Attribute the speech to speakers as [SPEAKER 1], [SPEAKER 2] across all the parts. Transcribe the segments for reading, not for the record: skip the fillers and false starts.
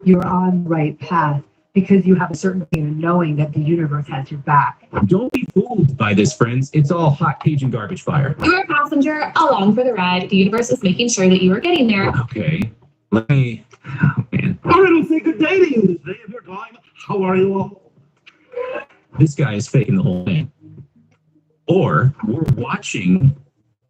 [SPEAKER 1] you're on the right path because you have a certainty and knowing that the universe has your back.
[SPEAKER 2] Don't be fooled by this, friends. It's all hot Cajun garbage fire.
[SPEAKER 3] You're a passenger along for the ride. The universe is making sure that you are getting there.
[SPEAKER 2] Okay, let me. Oh, man.
[SPEAKER 4] I don't say good day to you this day of your time. How are you all?
[SPEAKER 2] This guy is faking the whole thing. Or we're watching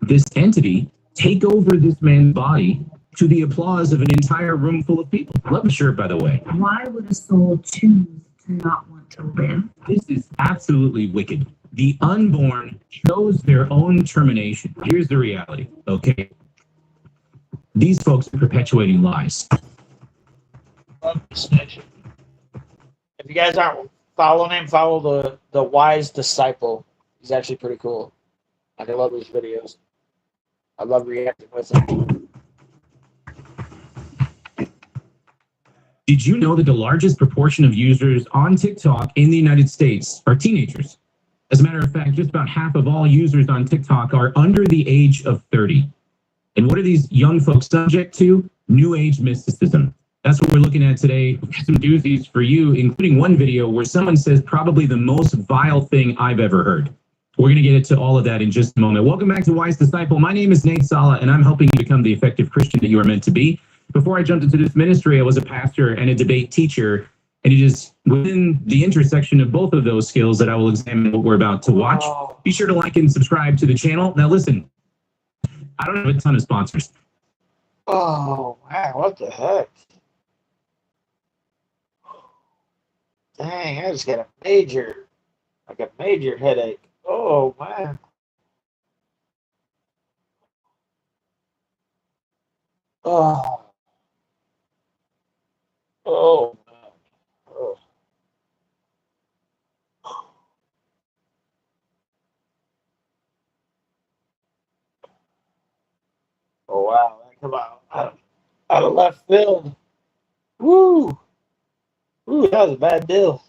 [SPEAKER 2] this entity take over this man's body to the applause of an entire room full of people. Love the shirt, by the way.
[SPEAKER 1] Why would a soul choose to not want to live?
[SPEAKER 2] This is absolutely wicked. The unborn chose their own termination. Here's the reality, okay? These folks are perpetuating lies.
[SPEAKER 5] Love this snitch. If you guys aren't following him, follow the Wise Disciple. He's actually pretty cool. Like, I love his videos. I love reacting with him.
[SPEAKER 2] Did you know that the largest proportion of users on TikTok in the United States are teenagers? As a matter of fact, just about half of all users on TikTok are under the age of 30. And what are these young folks subject to? New age mysticism. That's what we're looking at today. We've got some doozies for you, including one video where someone says probably the most vile thing I've ever heard. We're going to get into all of that in just a moment. Welcome back to Wise Disciple. My name is Nate Sala, and I'm helping you become the effective Christian that you are meant to be. Before I jumped into this ministry, I was a pastor and a debate teacher, and it is within the intersection of both of those skills that I will examine what we're about to watch. Be sure to like and subscribe to the channel. Now listen, I don't have a ton of sponsors.
[SPEAKER 5] Oh, man, what the heck? Dang, I just got a major headache. Oh, man. Oh. Oh, man. Oh. Oh, wow. That come out of left field. Woo. Ooh, that was a bad deal.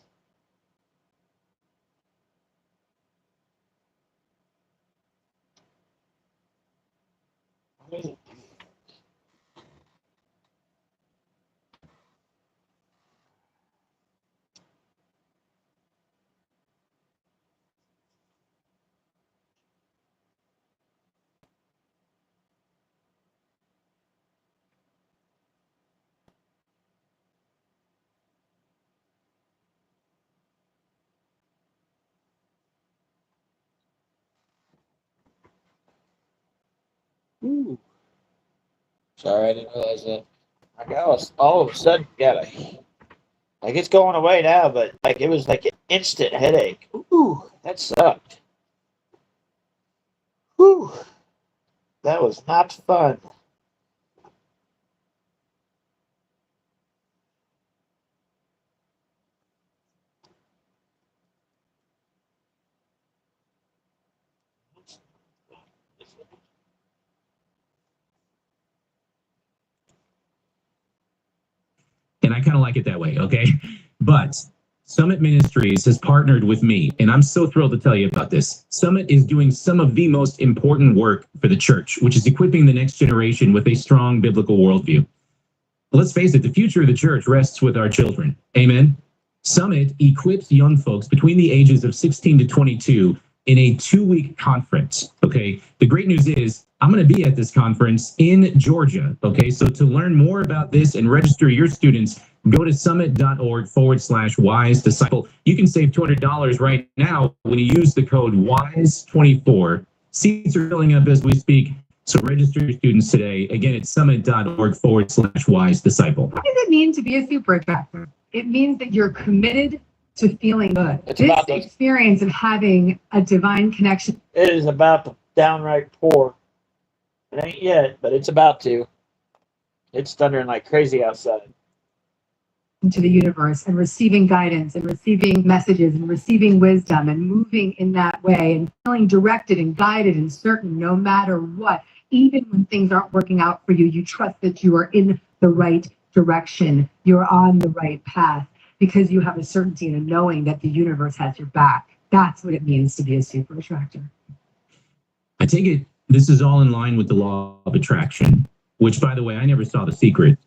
[SPEAKER 5] Ooh. Sorry, I didn't realize that. Like, I was all of a sudden got like, it's going away now, but like, it was like an instant headache. Ooh, that sucked. Ooh, that was not fun.
[SPEAKER 2] And I kind of like it that way, okay? But Summit Ministries has partnered with me, and I'm so thrilled to tell you about this. Summit is doing some of the most important work for the church, which is equipping the next generation with a strong biblical worldview. Let's face it, the future of the church rests with our children. Amen? Summit equips young folks between the ages of 16 to 22 in a 2-week conference, okay? The great news is I'm going to be at this conference in Georgia, okay? So to learn more about this and register your students, go to summit.org/wise disciple. You can save $200 right now when you use the code WISE24. Seats are filling up as we speak, so register your students today. Again, it's summit.org/wise disciple.
[SPEAKER 1] What does it mean to be a super attractor? It means that you're committed to feeling good.
[SPEAKER 5] It's
[SPEAKER 1] This
[SPEAKER 5] about the-
[SPEAKER 1] experience of having a divine connection
[SPEAKER 5] It is about the downright poor. It ain't yet, but it's about to. It's thundering like crazy outside.
[SPEAKER 1] into the universe and receiving guidance and receiving messages and receiving wisdom and moving in that way and feeling directed and guided and certain no matter what. Even when things aren't working out for you, you trust that you are in the right direction. You're on the right path because you have a certainty and a knowing that the universe has your back. That's what it means to be a super attractor.
[SPEAKER 2] I take it this is all in line with the law of attraction, which, by the way, I never saw The Secret.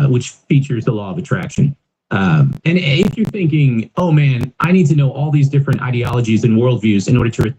[SPEAKER 2] which features the law of attraction. And if you're thinking, oh man, I need to know all these different ideologies and worldviews in order to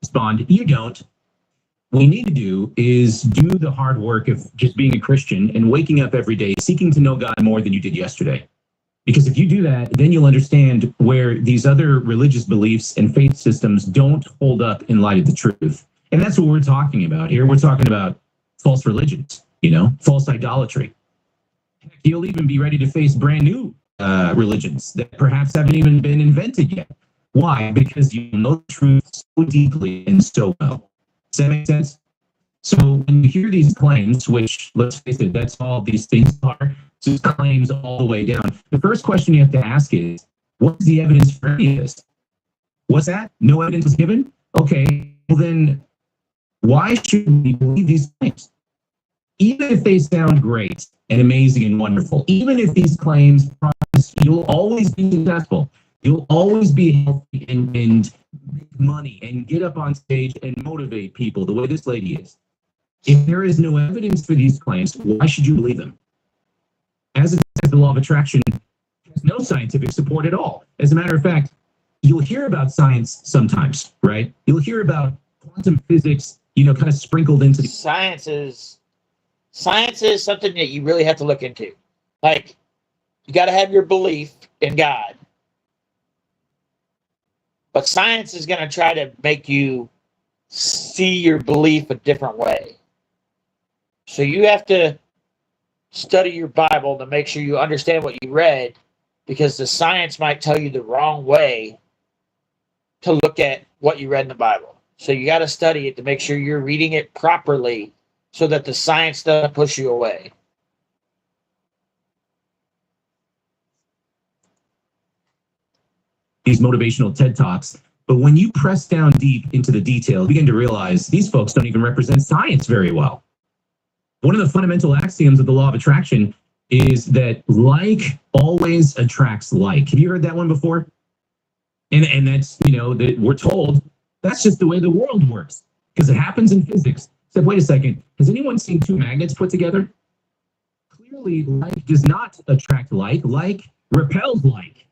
[SPEAKER 2] respond, you don't. What we need to do is do the hard work of just being a Christian and waking up every day seeking to know God more than you did yesterday. Because if you do that, then you'll understand where these other religious beliefs and faith systems don't hold up in light of the truth. And that's what we're talking about here. We're talking about false religions, false idolatry. Heck, you'll even be ready to face brand new religions that perhaps haven't even been invented yet. Why? Because you know the truth so deeply and so well. Does that make sense? So when you hear these claims, which, let's face it, that's all these things are, just claims all the way down. The first question you have to ask is, what's the evidence for any of this? What's that? No evidence was given? Okay, well then, why should we believe these claims? Even if they sound great and amazing and wonderful, even if these claims promise you'll always be successful, you'll always be healthy and make money and get up on stage and motivate people the way this lady is. If there is no evidence for these claims, why should you believe them? As it says, the law of attraction has no scientific support at all. As a matter of fact, you'll hear about science sometimes, right? You'll hear about quantum physics, kind of sprinkled into the
[SPEAKER 5] Science is something that you really have to look into. Like, you got to have your belief in God. But science is going to try to make you see your belief a different way. So you have to study your Bible to make sure you understand what you read, because the science might tell you the wrong way to look at what you read in the Bible. So you got to study it to make sure you're reading it properly so that the science doesn't push you away.
[SPEAKER 2] these motivational TED Talks. But when you press down deep into the detail, you begin to realize these folks don't even represent science very well. One of the fundamental axioms of the law of attraction is that like always attracts like. Have you heard that one before? And that's, that we're told that's just the way the world works because it happens in physics. So wait a second, has anyone seen two magnets put together? Clearly, like does not attract like repels like.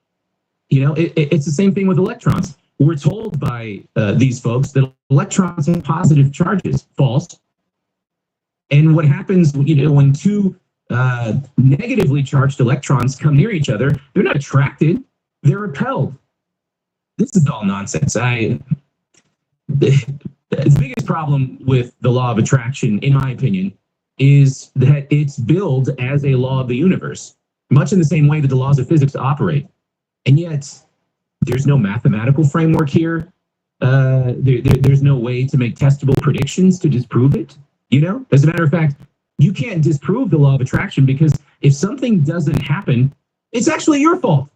[SPEAKER 2] It's the same thing with electrons. We're told by these folks that electrons have positive charges. False. And what happens, when two negatively charged electrons come near each other, they're not attracted, they're repelled. This is all nonsense. The biggest problem with the law of attraction, in my opinion, is that it's billed as a law of the universe, much in the same way that the laws of physics operate. And yet, there's no mathematical framework here. There's no way to make testable predictions to disprove it. As a matter of fact, you can't disprove the law of attraction because if something doesn't happen, it's actually your fault.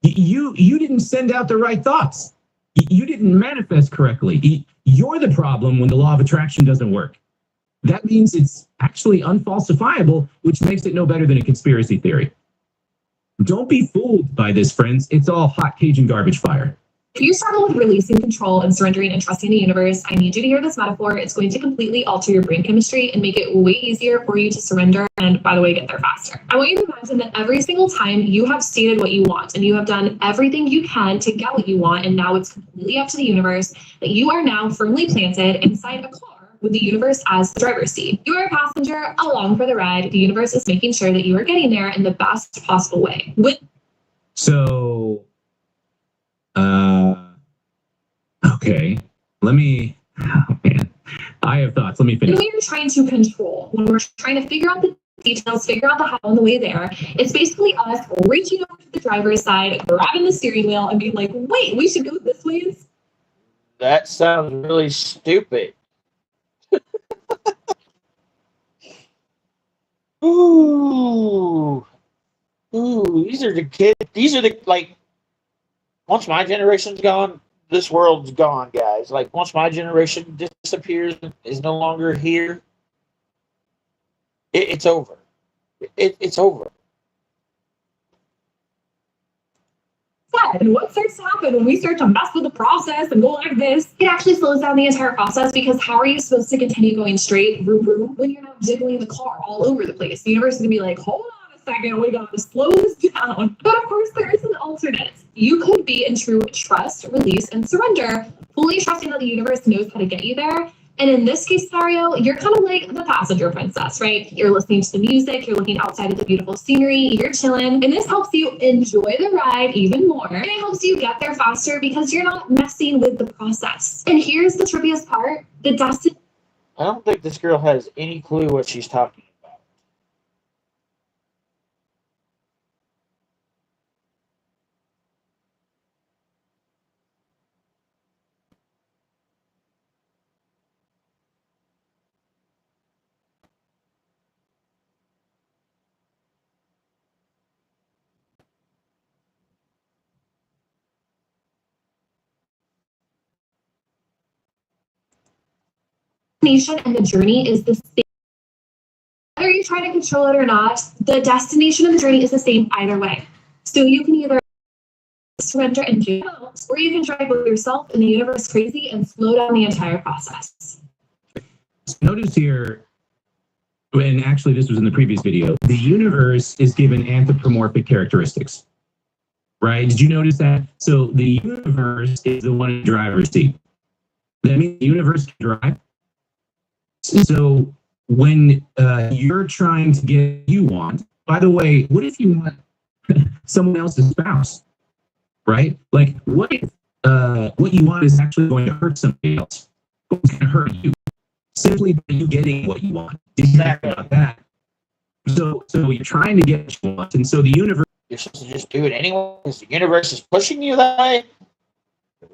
[SPEAKER 2] You didn't send out the right thoughts. You didn't manifest correctly. You're the problem when the law of attraction doesn't work. that means it's actually unfalsifiable, which makes it no better than a conspiracy theory. Don't be fooled by this, friends. It's all hot Cajun garbage fire.
[SPEAKER 3] If you struggle with releasing control and surrendering and trusting the universe, I need you to hear this metaphor. It's going to completely alter your brain chemistry and make it way easier for you to surrender and, by the way, get there faster. I want you to imagine that every single time you have stated what you want and you have done everything you can to get what you want, and now it's completely up to the universe, that you are now firmly planted inside a car with the universe as the driver's seat. You are a passenger along for the ride. The universe is making sure that you are getting there in the best possible way.
[SPEAKER 2] So, okay, oh man, I have thoughts. Let me finish.
[SPEAKER 3] When we're trying to control, when we're trying to figure out the details, figure out the how on the way there, it's basically us reaching over to the driver's side, grabbing the steering wheel and being like, wait, we should go this way.
[SPEAKER 5] That sounds really stupid. Ooh. These are the kids. These are the, like, once my generation's gone, this world's gone, guys. Like, once my generation disappears, is no longer here, it's over. It's over.
[SPEAKER 3] And what starts to happen when we start to mess with the process and go like this? It actually slows down the entire process, because how are you supposed to continue going straight, vroom, vroom, when you're not jiggling the car all over the place? The universe is going to be like, hold on a second, we got to slow this down. But of course, there is an alternate. You could be in true trust, release, and surrender, fully trusting that the universe knows how to get you there. And in this case scenario, you're kind of like the passenger princess, right? You're listening to the music, you're looking outside at the beautiful scenery, you're chilling, and this helps you enjoy the ride even more. And it helps you get there faster because you're not messing with the process. And here's the trippiest part, the destination.
[SPEAKER 5] I don't think this girl has any clue what she's talking about.
[SPEAKER 3] And the journey is the same. Whether you try to control it or not, the destination of the journey is the same either way. So you can either surrender and do it, or you can drive with yourself and the universe crazy and slow down the entire process.
[SPEAKER 2] Notice here, and actually this was in the previous video, the universe is given anthropomorphic characteristics, right? Did you notice that? So the universe is the one in the driver's seat. That means the universe can drive. So when you're trying to get what you want, by the way, what if you want someone else's spouse, right? Like, what if what you want is actually going to hurt somebody else? What's going to hurt you? Simply by you getting what you want. Did you think about that? So you're trying to get what you want, and so the universe.
[SPEAKER 5] You're supposed to just do it anyway because the universe is pushing you that way.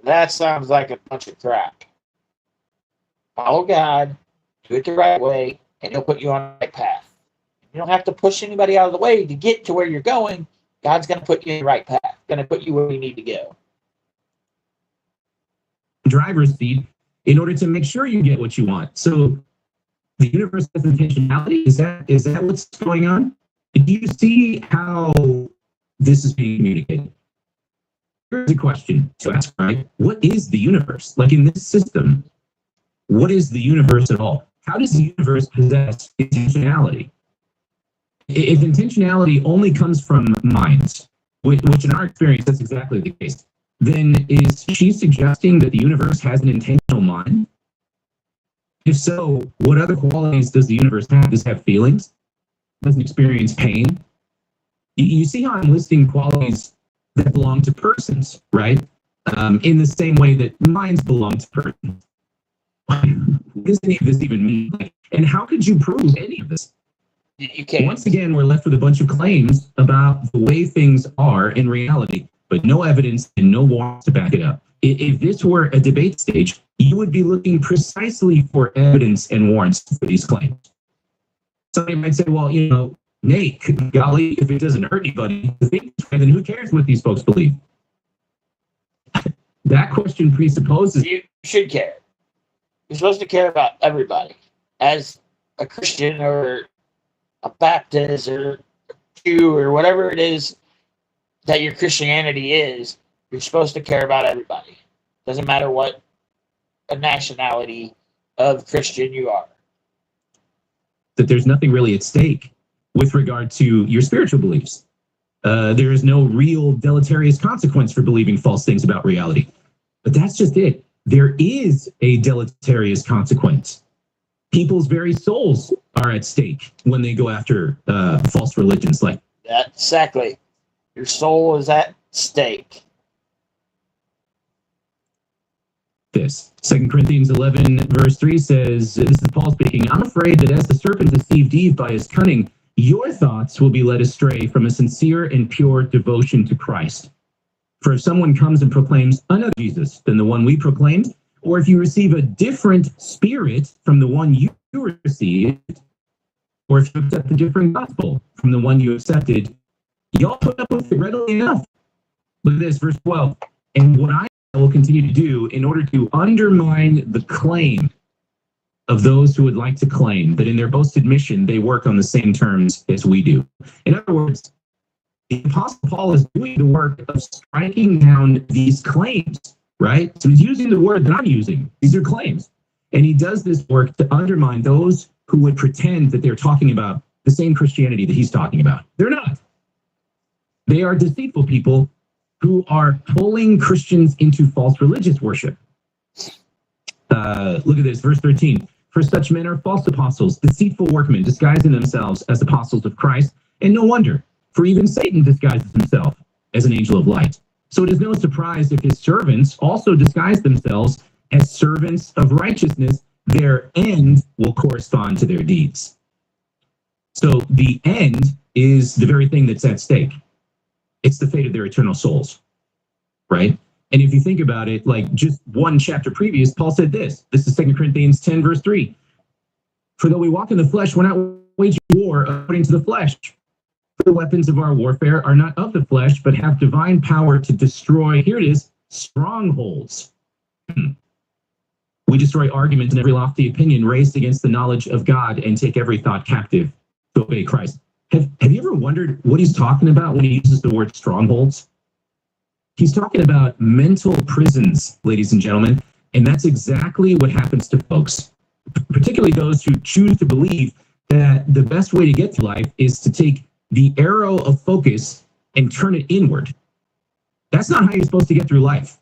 [SPEAKER 5] That sounds like a bunch of crap. Follow God. Do it the right way, and he'll put you on the right path. You don't have to push anybody out of the way to get to where you're going. God's going to put you in the right path. Going to put you where you need to go.
[SPEAKER 2] Driver's seat in order to make sure you get what you want. So the universe has intentionality. Is that what's going on? Do you see how this is being communicated? Here's a question to ask, right? What is the universe? Like, in this system, what is the universe at all? How does the universe possess intentionality? If intentionality only comes from minds, which in our experience, that's exactly the case, then is she suggesting that the universe has an intentional mind? If so, what other qualities does the universe have? Does it have feelings? Does it experience pain? You see how I'm listing qualities that belong to persons, right? In the same way that minds belong to persons. What does any of this even mean? And how could you prove any of this?
[SPEAKER 5] You can't.
[SPEAKER 2] Once again, we're left with a bunch of claims about the way things are in reality, but no evidence and no warrants to back it up. If this were a debate stage, you would be looking precisely for evidence and warrants for these claims. Somebody might say, well, Nate, golly, if it doesn't hurt anybody to think this way, then who cares what these folks believe? That question presupposes
[SPEAKER 5] you should care. You're supposed to care about everybody. As a Christian or a Baptist or Jew or whatever it is that your Christianity is, you're supposed to care about everybody. Doesn't matter what a nationality of Christian you are.
[SPEAKER 2] That there's nothing really at stake with regard to your spiritual beliefs. There is no real deleterious consequence for believing false things about reality. But that's just it. There is a deleterious consequence. People's very souls are at stake when they go after false religions like
[SPEAKER 5] that. Exactly. Your soul is at stake.
[SPEAKER 2] This 2 Corinthians 11 verse 3 says, this is Paul speaking, I'm afraid that as the serpent deceived Eve by his cunning, your thoughts will be led astray from a sincere and pure devotion to Christ. For if someone comes and proclaims another Jesus than the one we proclaimed, or if you receive a different spirit from the one you received, or if you accept a different gospel from the one you accepted, y'all put up with it readily enough. Look at this, verse 12. And what I will continue to do in order to undermine the claim of those who would like to claim that in their boasted mission they work on the same terms as we do. In other words, the Apostle Paul is doing the work of striking down these claims, right? So he's using the word that I'm using. These are claims. And he does this work to undermine those who would pretend that they're talking about the same Christianity that he's talking about. They're not. They are deceitful people who are pulling Christians into false religious worship. Look at this, verse 13. For such men are false apostles, deceitful workmen, disguising themselves as apostles of Christ. And no wonder, for even Satan disguises himself as an angel of light. So it is no surprise if his servants also disguise themselves as servants of righteousness. Their end will correspond to their deeds. So the end is the very thing that's at stake. It's the fate of their eternal souls, right? And if you think about it, like just one chapter previous, Paul said this. This is 2 Corinthians 10, verse 3. For though we walk in the flesh, we're not waging war according to the flesh. For the weapons of our warfare are not of the flesh, but have divine power to destroy, here it is, strongholds. We destroy arguments and every lofty opinion raised against the knowledge of God and take every thought captive to obey Christ. Have you ever wondered what he's talking about when he uses the word strongholds? He's talking about mental prisons, ladies and gentlemen, and that's exactly what happens to folks, particularly those who choose to believe that the best way to get through life is to take the arrow of focus and turn it inward. That's not how you're supposed to get through life.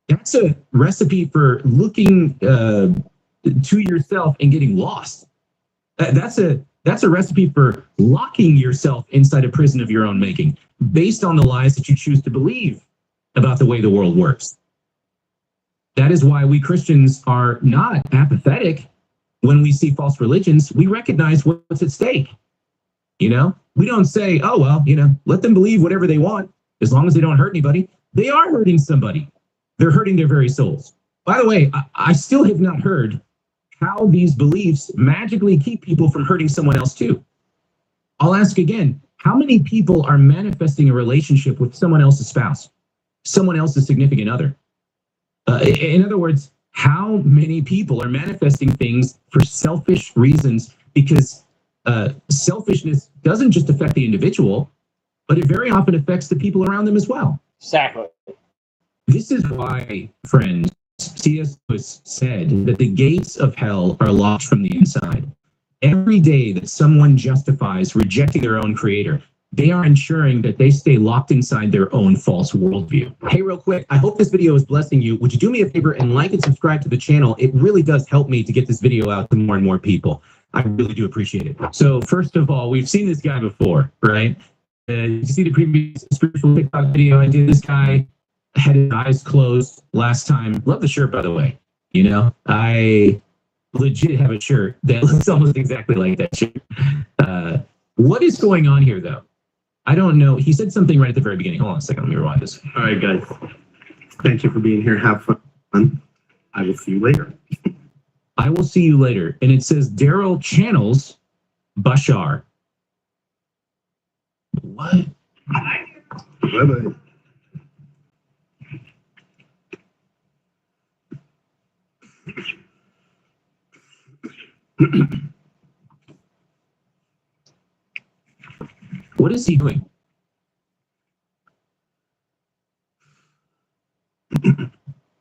[SPEAKER 2] That's a recipe for looking to yourself and getting lost. That's a recipe for locking yourself inside a prison of your own making, based on the lies that you choose to believe about the way the world works. That is why we Christians are not apathetic when we see false religions. We recognize what's at stake. You know, we don't say, oh, well, let them believe whatever they want, as long as they don't hurt anybody. They are hurting somebody. They're hurting their very souls. By the way, I still have not heard how these beliefs magically keep people from hurting someone else too. I'll ask again, how many people are manifesting a relationship with someone else's spouse, someone else's significant other? In other words, how many people are manifesting things for selfish reasons? Because selfishness doesn't just affect the individual, but it very often affects the people around them as well.
[SPEAKER 5] Exactly.
[SPEAKER 2] This is why, friends, C.S. Lewis said that the gates of hell are locked from the inside. Every day that someone justifies rejecting their own creator, they are ensuring that they stay locked inside their own false worldview. Hey, real quick, I hope this video is blessing you. Would you do me a favor and like and subscribe to the channel? It really does help me to get this video out to more and more people. I really do appreciate it. So first of all, we've seen this guy before, right? You see the previous spiritual TikTok video I did. This guy had his eyes closed last time. Love the shirt, by the way. I legit have a shirt that looks almost exactly like that shirt. What is going on here, though? I don't know. He said something right at the very beginning. Hold on a second. Let me rewind this.
[SPEAKER 4] All right, guys. Thank you for being here. Have fun. I will see you later.
[SPEAKER 2] I will see you later. And it says Daryl channels Bashar. What?
[SPEAKER 4] Bye-bye.
[SPEAKER 2] What is he doing?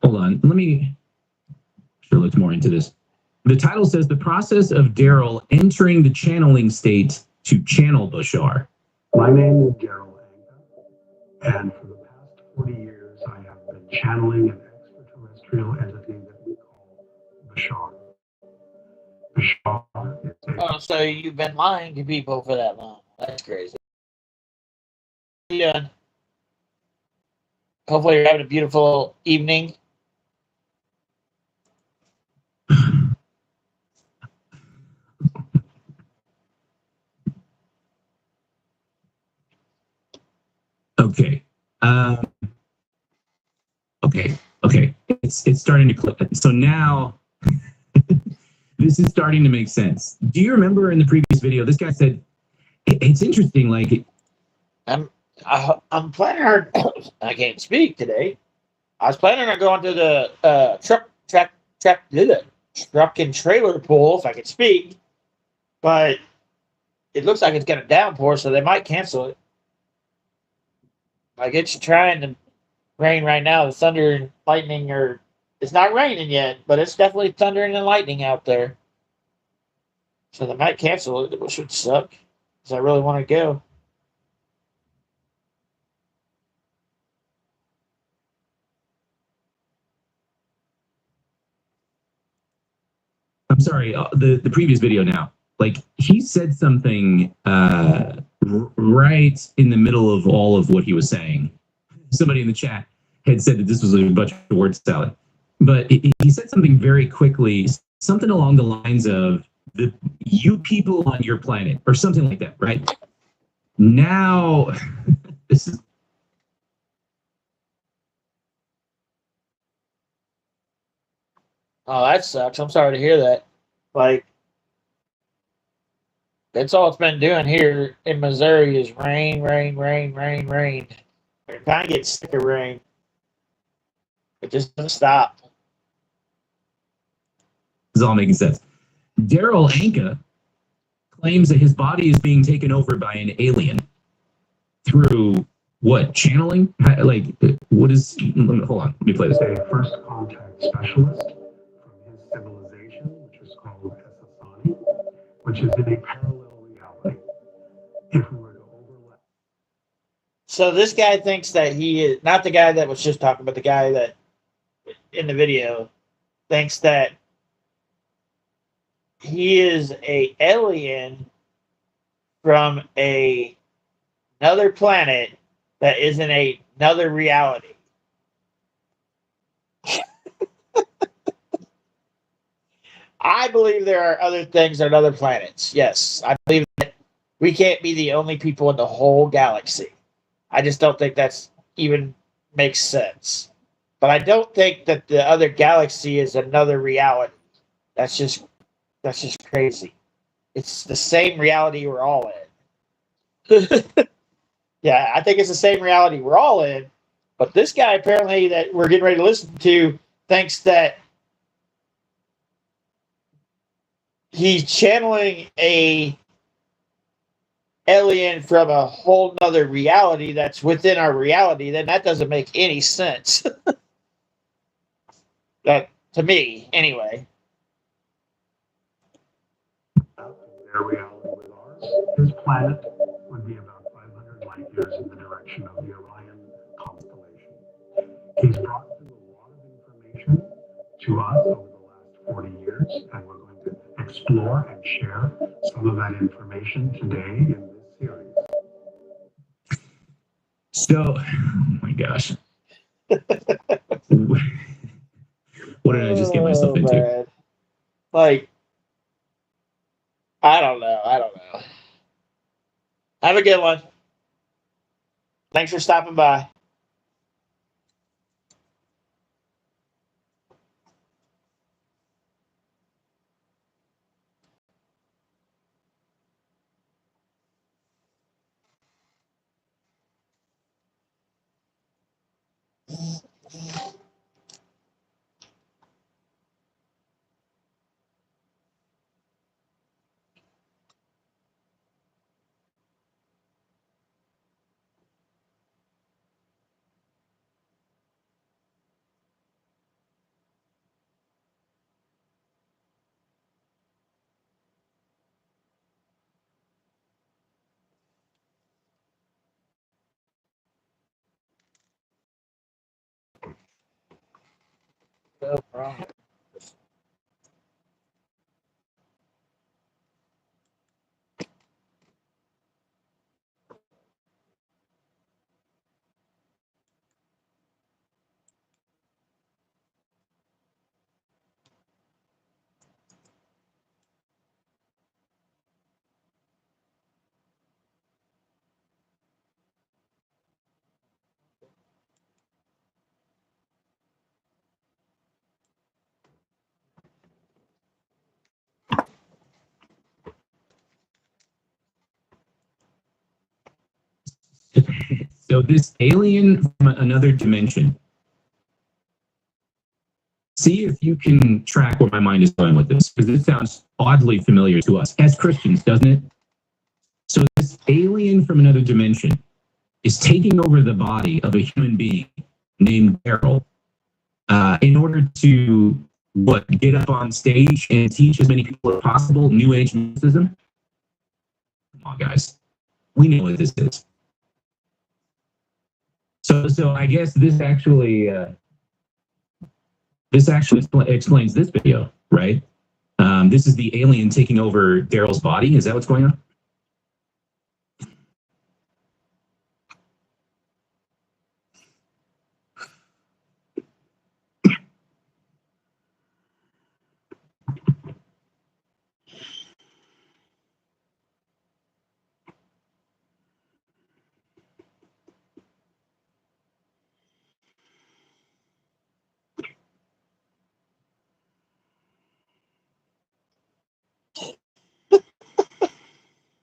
[SPEAKER 2] Hold on. Let me sure look more into this. The title says the process of Daryl entering the channeling state to channel Bashar.
[SPEAKER 4] My name is Daryl Anka, and for the past 40 years, I have been channeling an extraterrestrial entity that we call Bashar. Bashar is a
[SPEAKER 5] Oh, so you've been lying to people for that long. That's crazy. Yeah. Hopefully you're having a beautiful evening.
[SPEAKER 2] Okay. Okay. It's starting to click. So now this is starting to make sense. Do you remember in the previous video, this guy said, it's interesting, like
[SPEAKER 5] I'm planning on I can't speak today. I was planning on going to the truck and trailer pool if I could speak, but it looks like it's gonna downpour, so they might cancel it. Like it's trying to rain right now. The thunder and lightning are. It's not raining yet, but it's definitely thundering and lightning out there. So they might cancel it, which would suck because I really want to go.
[SPEAKER 2] I'm sorry, the previous video now. Like he said something right in the middle of all of what he was saying. Somebody in the chat had said that this was a bunch of word salad, but he said something very quickly, something along the lines of the you people on your planet or something like that, right? Now, this is
[SPEAKER 5] Oh, that sucks. I'm sorry to hear that. Like, that's all it's been doing here in Missouri is rain, rain, rain, rain, rain. It kind of gets sick of rain. It just doesn't stop.
[SPEAKER 2] all making sense. Daryl Anka claims that his body is being taken over by an alien through what channeling? Like, what is? Hold on, let me play this.
[SPEAKER 4] a first contact specialist from his civilization, which is called Essassani, which is in a parallel reality. If we were to overlap.
[SPEAKER 5] So this guy thinks that he is not the guy that was just talking, but the guy that in the video thinks that he is a alien from another planet that is in another reality. I believe there are other things on other planets. Yes, I believe that we can't be the only people in the whole galaxy. I just don't think that's even makes sense. But I don't think that the other galaxy is another reality. That's just crazy. It's the same reality we're all in. Yeah, I think it's the same reality we're all in. But this guy apparently that we're getting ready to listen to thinks that he's channeling a alien from a whole nother reality that's within our reality, then that doesn't make any sense. That to me, anyway.
[SPEAKER 4] Their reality with ours, his planet would be about 500 light years in the direction of the Orion constellation. He's brought through a lot of information to us over the last 40 years, and we're going to explore and share some of that information today in this series.
[SPEAKER 2] So, oh my gosh, what did I just get myself into?
[SPEAKER 5] Man. Like, I don't know. Have a good one. Thanks for stopping by. No problem.
[SPEAKER 2] So this alien from another dimension. See if you can track where my mind is going with this, because this sounds oddly familiar to us as Christians, doesn't it? So this alien from another dimension is taking over the body of a human being named Daryl in order to get up on stage and teach as many people as possible New Age mysticism. Come on, guys, we know what this is. So I guess this actually explains this video, right? This is the alien taking over Daryl's body. Is that what's going on?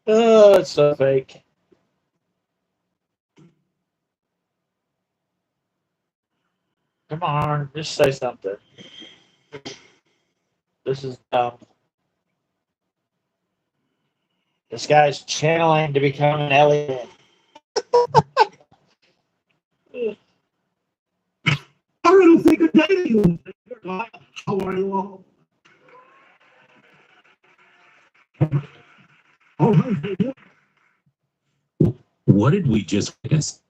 [SPEAKER 5] Oh, it's so fake. Come on, just say something. This is dumb. This guy's channeling to become an alien.
[SPEAKER 4] I don't say good day to you. How are you all? All right.
[SPEAKER 2] What did we just witness?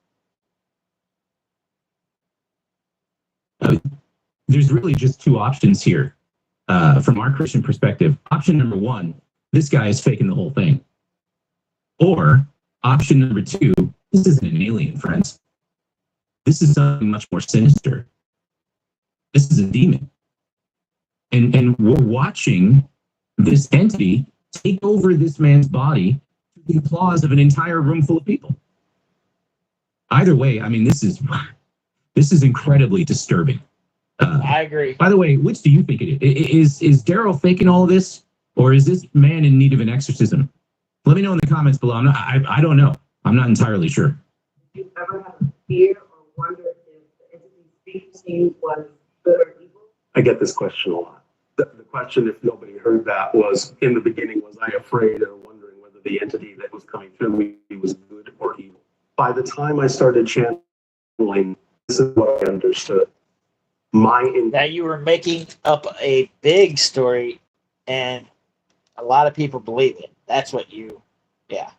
[SPEAKER 2] There's really just two options here from our Christian perspective. Option number one, this guy is faking the whole thing. Or option number two, this isn't an alien, friends. This is something much more sinister. This is a demon. And we're watching this entity take over this man's body to the applause of an entire room full of people. Either way, I mean, this is incredibly disturbing.
[SPEAKER 5] I agree.
[SPEAKER 2] By the way, which do you think it is? Is Daryl faking all of this, or is this man in need of an exorcism? Let me know in the comments below. I don't know. I'm not entirely sure.
[SPEAKER 6] Did you ever have a fear or wonder if the entity speaking to you was good or evil?
[SPEAKER 4] I get this question a lot. The question, if nobody heard that, was in the beginning, was I afraid or wondering whether the entity that was coming through me was good or evil? By the time I started channeling, this is what I understood.
[SPEAKER 5] That you were making up a big story, and a lot of people believe it. That's what you, yeah.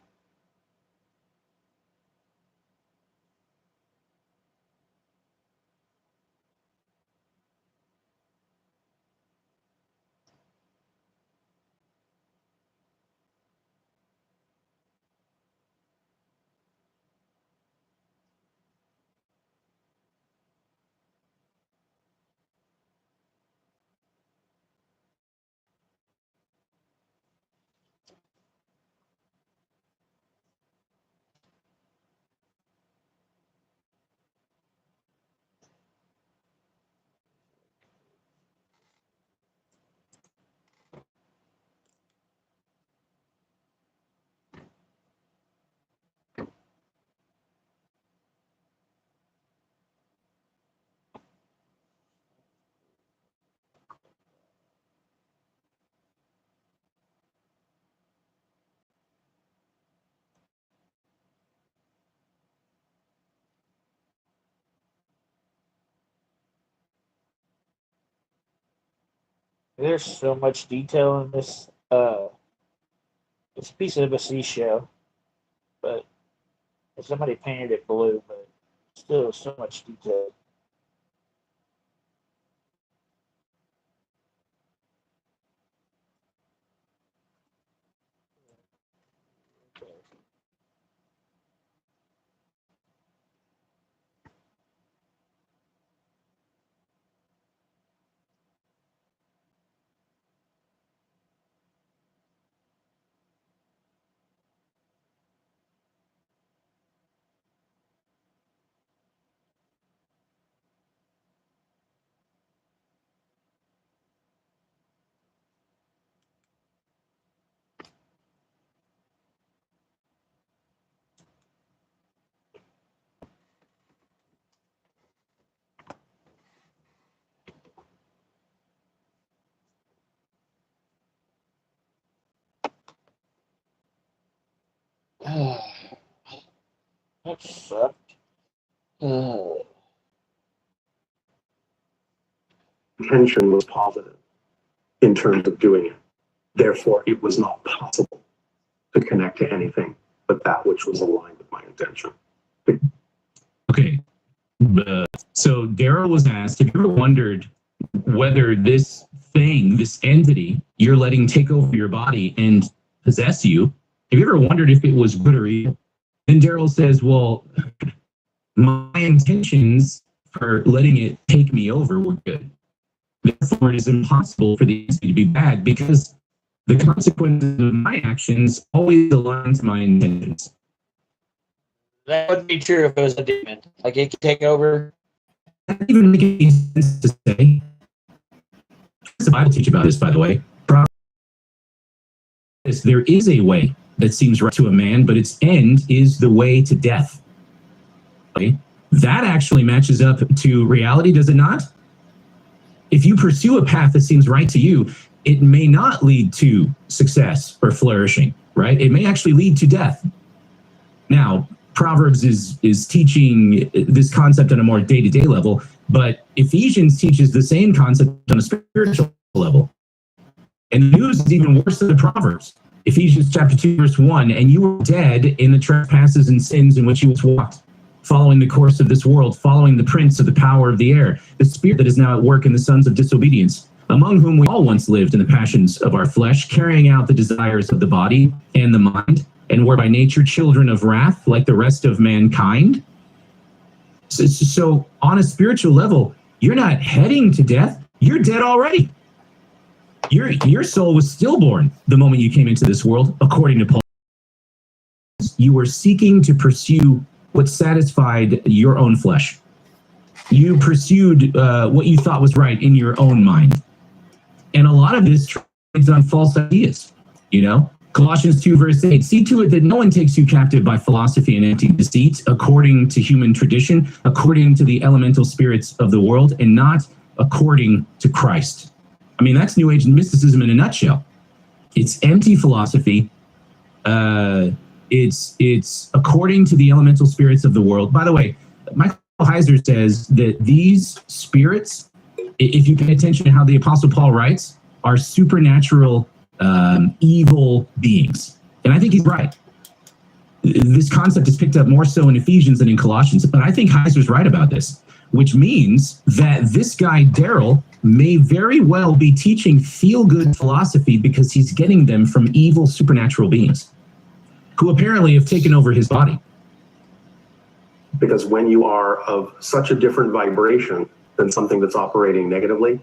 [SPEAKER 5] There's so much detail in this. It's a piece of a seashell, but somebody painted it blue, but still so much detail. That sucked.
[SPEAKER 4] Intention was positive in terms of doing it. Therefore, it was not possible to connect to anything but that which was aligned with my intention.
[SPEAKER 2] Okay. So Daryl was asked, have you ever wondered whether this thing, this entity you're letting take over your body and possess you, have you ever wondered if it was good or evil? And Daryl says, well, my intentions for letting it take me over were good. Therefore, it is impossible for the entity to be bad because the consequences of my actions always align to my intentions.
[SPEAKER 5] That would be true if it was a demon. Like it could take over.
[SPEAKER 2] That doesn't even make any sense to say. What does the Bible teach about this, by the way? There is a way that seems right to a man, but its end is the way to death. Okay? That actually matches up to reality, does it not? If you pursue a path that seems right to you, it may not lead to success or flourishing, right? It may actually lead to death. Now, Proverbs is teaching this concept on a more day-to-day level, but Ephesians teaches the same concept on a spiritual level. And the news is even worse than the Proverbs. Ephesians chapter 2, verse 1, and you were dead in the trespasses and sins in which you walked, following the course of this world, following the prince of the power of the air, the spirit that is now at work in the sons of disobedience, among whom we all once lived in the passions of our flesh, carrying out the desires of the body and the mind, and were by nature children of wrath like the rest of mankind. So on a spiritual level, you're not heading to death. You're dead already. Your soul was stillborn the moment you came into this world, according to Paul. You were seeking to pursue what satisfied your own flesh. You pursued what you thought was right in your own mind. And a lot of this trades on false ideas, you know? Colossians 2, verse 8, see to it that no one takes you captive by philosophy and empty deceit, according to human tradition, according to the elemental spirits of the world, and not according to Christ. I mean, that's New Age mysticism in a nutshell. It's empty philosophy. It's according to the elemental spirits of the world. By the way, Michael Heiser says that these spirits, if you pay attention to how the Apostle Paul writes, are supernatural evil beings. And I think he's right. This concept is picked up more so in Ephesians than in Colossians, but I think Heiser's right about this, which means that this guy, Daryl, may very well be teaching feel-good philosophy because he's getting them from evil supernatural beings who apparently have taken over his body.
[SPEAKER 4] Because when you are of such a different vibration than something that's operating negatively,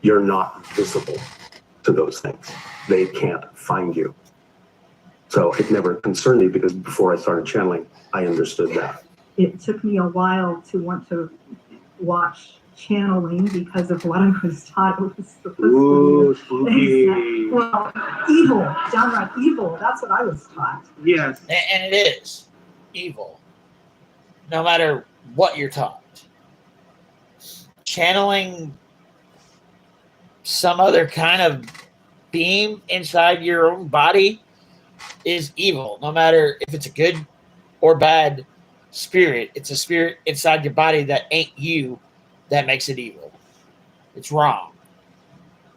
[SPEAKER 4] you're not visible to those things. They can't find you. So it never concerned me because before I started channeling, I understood that.
[SPEAKER 7] It took me a while to want to watch channeling because of what I was taught it was supposed
[SPEAKER 4] Ooh,
[SPEAKER 7] to
[SPEAKER 4] spooky.
[SPEAKER 7] be. Well, evil, downright evil. That's what I was taught.
[SPEAKER 4] Yes.
[SPEAKER 5] And it is evil. No matter what you're taught. Channeling some other kind of beam inside your own body is evil. No matter if it's a good or bad spirit, it's a spirit inside your body that ain't you that makes it evil. It's wrong.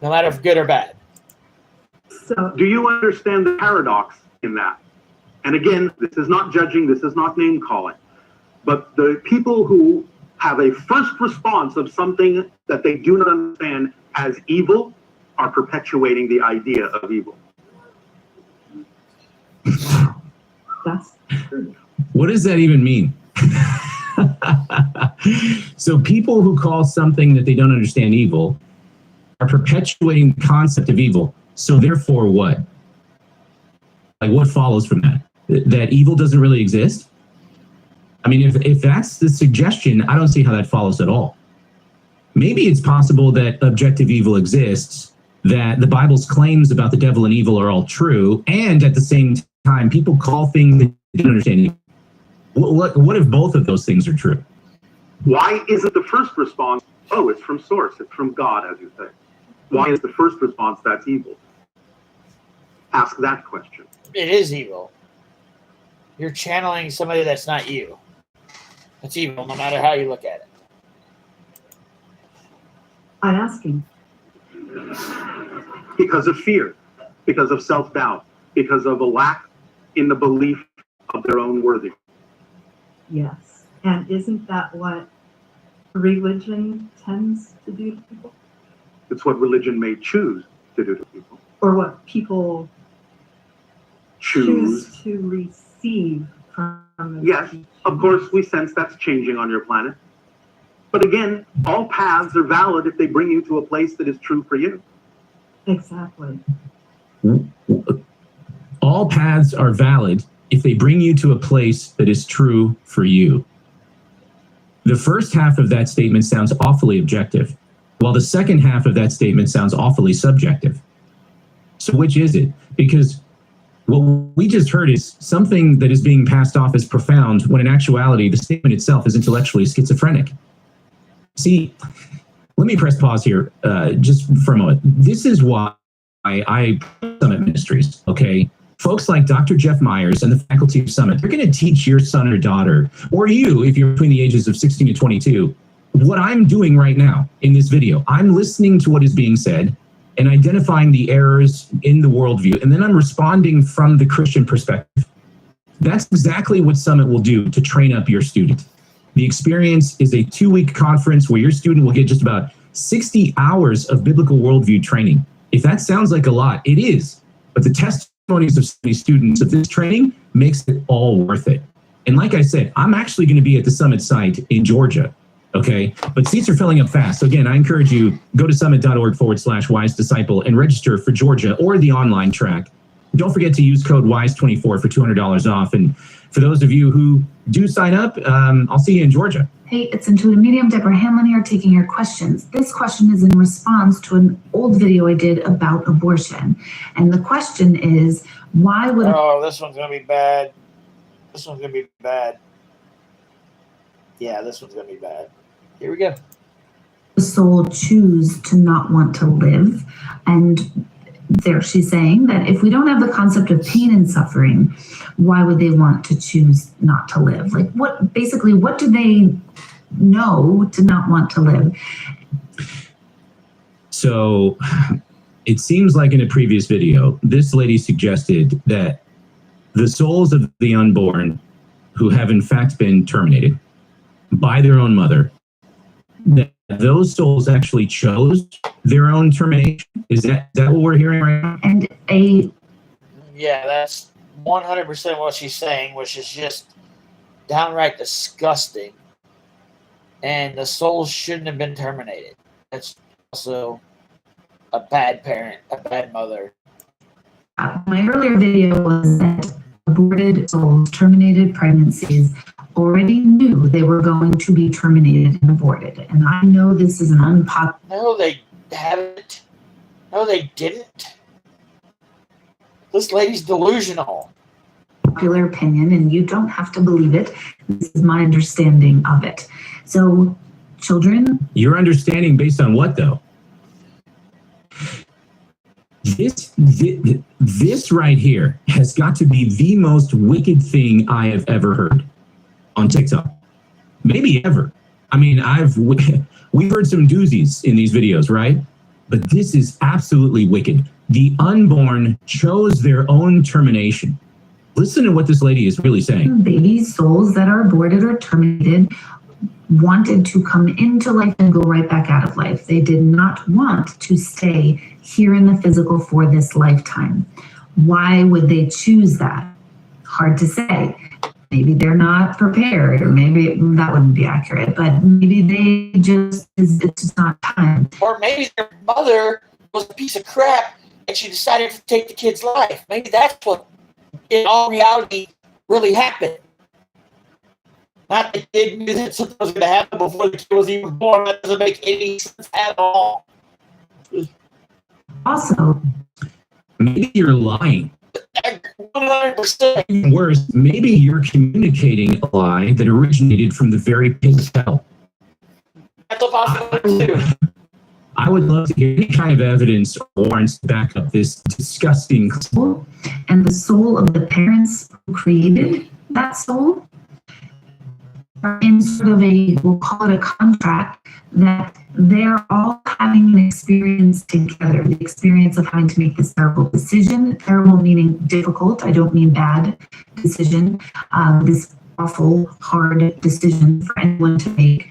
[SPEAKER 5] No matter if good or bad.
[SPEAKER 7] So
[SPEAKER 4] Do you understand the paradox in that? And again, this is not judging, this is not name calling. But the people who have a first response of something that they do not understand as evil are perpetuating the idea of evil.
[SPEAKER 7] that's true.
[SPEAKER 2] What does that even mean? So people who call something that they don't understand evil are perpetuating the concept of evil. So therefore what? Like what follows from that? That evil doesn't really exist? I mean, if that's the suggestion, I don't see how that follows at all. Maybe it's possible that objective evil exists, that the Bible's claims about the devil and evil are all true, and at the same time, people call things that they don't understand evil. What if both of those things are true?
[SPEAKER 4] Why isn't the first response, oh, it's from source, it's from God, as you say? Why is the first response, that's evil? Ask that question.
[SPEAKER 5] It is evil. you're channeling somebody that's not you. It's evil, no matter how you look at it.
[SPEAKER 7] I'm asking.
[SPEAKER 8] Because of fear, because of self-doubt, because of a lack in the belief of their own worthiness.
[SPEAKER 7] Yes. And isn't that what religion tends to do to people?
[SPEAKER 8] It's what religion may choose to do to people.
[SPEAKER 7] Or what people
[SPEAKER 8] Choose.
[SPEAKER 7] choose to receive from the
[SPEAKER 8] Yes, of course, we sense that's changing on your planet. But again, all paths are valid if they bring you to a place that is true for you.
[SPEAKER 7] Exactly.
[SPEAKER 2] All paths are valid if they bring you to a place that is true for you. The first half of that statement sounds awfully objective, while the second half of that statement sounds awfully subjective. So which is it? Because what we just heard is something that is being passed off as profound, when in actuality, the statement itself is intellectually schizophrenic. See, let me press pause here just for a moment. This is why I Summit Ministries, okay? Folks like Dr. Jeff Myers and the faculty of Summit, they're going to teach your son or daughter, or you, if you're between the ages of 16 to 22, what I'm doing right now in this video. I'm listening to what is being said and identifying the errors in the worldview, and then I'm responding from the Christian perspective. That's exactly what Summit will do to train up your student. The experience is a 2-week conference where your student will get just about 60 hours of biblical worldview training. If that sounds like a lot, it is. But the testimonies of these students of this training makes it all worth it. And like I said, I'm actually going to be at the Summit site in Georgia. Okay, but seats are filling up fast. So again, I encourage you, go to summit.org/wise disciple and register for Georgia or the online track. Don't forget to use code WISE24 for $200 off. And for those of you who do sign up, I'll see you in Georgia.
[SPEAKER 9] Hey, it's Intuitive Medium Deborah Hamlin here, taking your questions. This question is in response to an old video I did about abortion. And the question is, why would...
[SPEAKER 5] Oh, this one's going to be bad. This one's going to be bad. Yeah, this one's going to be bad. Here we go.
[SPEAKER 9] the soul choose to not want to live? And there she's saying that if we don't have the concept of pain and suffering, why would they want to choose not to live? Like what do they know to not want to live?
[SPEAKER 2] So it seems like in a previous video, this lady suggested that the souls of the unborn who have in fact been terminated by their own mother, that those souls actually chose their own termination. Is that what we're hearing right now?
[SPEAKER 5] Yeah, that's 100% what she's saying, which is just downright disgusting. And the souls shouldn't have been terminated. That's also a bad parent, a bad mother.
[SPEAKER 9] My earlier video was that aborted souls, terminated pregnancies, already knew they were going to be terminated and aborted. And I know this is an unpopular...
[SPEAKER 5] No, they haven't. No, they didn't. This lady's delusional.
[SPEAKER 9] Popular opinion, and you don't have to believe it. This is my understanding of it. So, children...
[SPEAKER 2] Your understanding based on what, though? This right here has got to be the most wicked thing I have ever heard on TikTok. Maybe ever. I mean, we've heard some doozies in these videos, right? But this is absolutely wicked. The unborn chose their own termination. Listen to what this lady is really saying.
[SPEAKER 9] Baby souls that are aborted or terminated wanted to come into life and go right back out of life. They did not want to stay here in the physical for this lifetime. Why would they choose that? Hard to say. Maybe they're not prepared, or maybe that wouldn't be accurate, but maybe it's just not time.
[SPEAKER 5] Or maybe their mother was a piece of crap and she decided to take the kid's life. Maybe that's what, in all reality, really happened. Not that they knew that something was going to happen before the kid was even born. That doesn't make any sense at all.
[SPEAKER 9] Also,
[SPEAKER 2] maybe you're lying.
[SPEAKER 5] 100%.
[SPEAKER 2] Even worse, maybe you're communicating a lie that originated from the very pit of hell.
[SPEAKER 5] That's a possibility too.
[SPEAKER 2] I would love to hear any kind of evidence or warrants to back up this disgusting.
[SPEAKER 9] and the soul of the parents who created that soul are in sort of a, we'll call it a contract, that they're all having an experience together, the experience of having to make this terrible decision. Terrible meaning difficult, I don't mean bad decision, this awful, hard decision for anyone to make.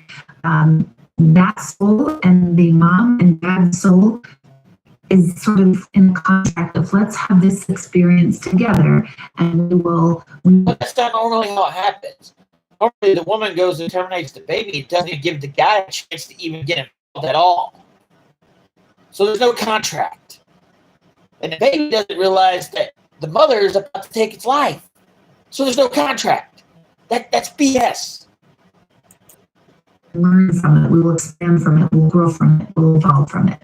[SPEAKER 9] That soul and the mom and dad's soul is sort of in a contract of let's have this experience together, and
[SPEAKER 5] But that's not normally how it happens. Normally the woman goes and terminates the baby. It doesn't even give the guy a chance to even get involved at all. So there's no contract. And the baby doesn't realize that the mother is about to take its life. So there's no contract. That's BS.
[SPEAKER 9] learn from it, we will expand from it, we'll grow from it, we'll evolve from it.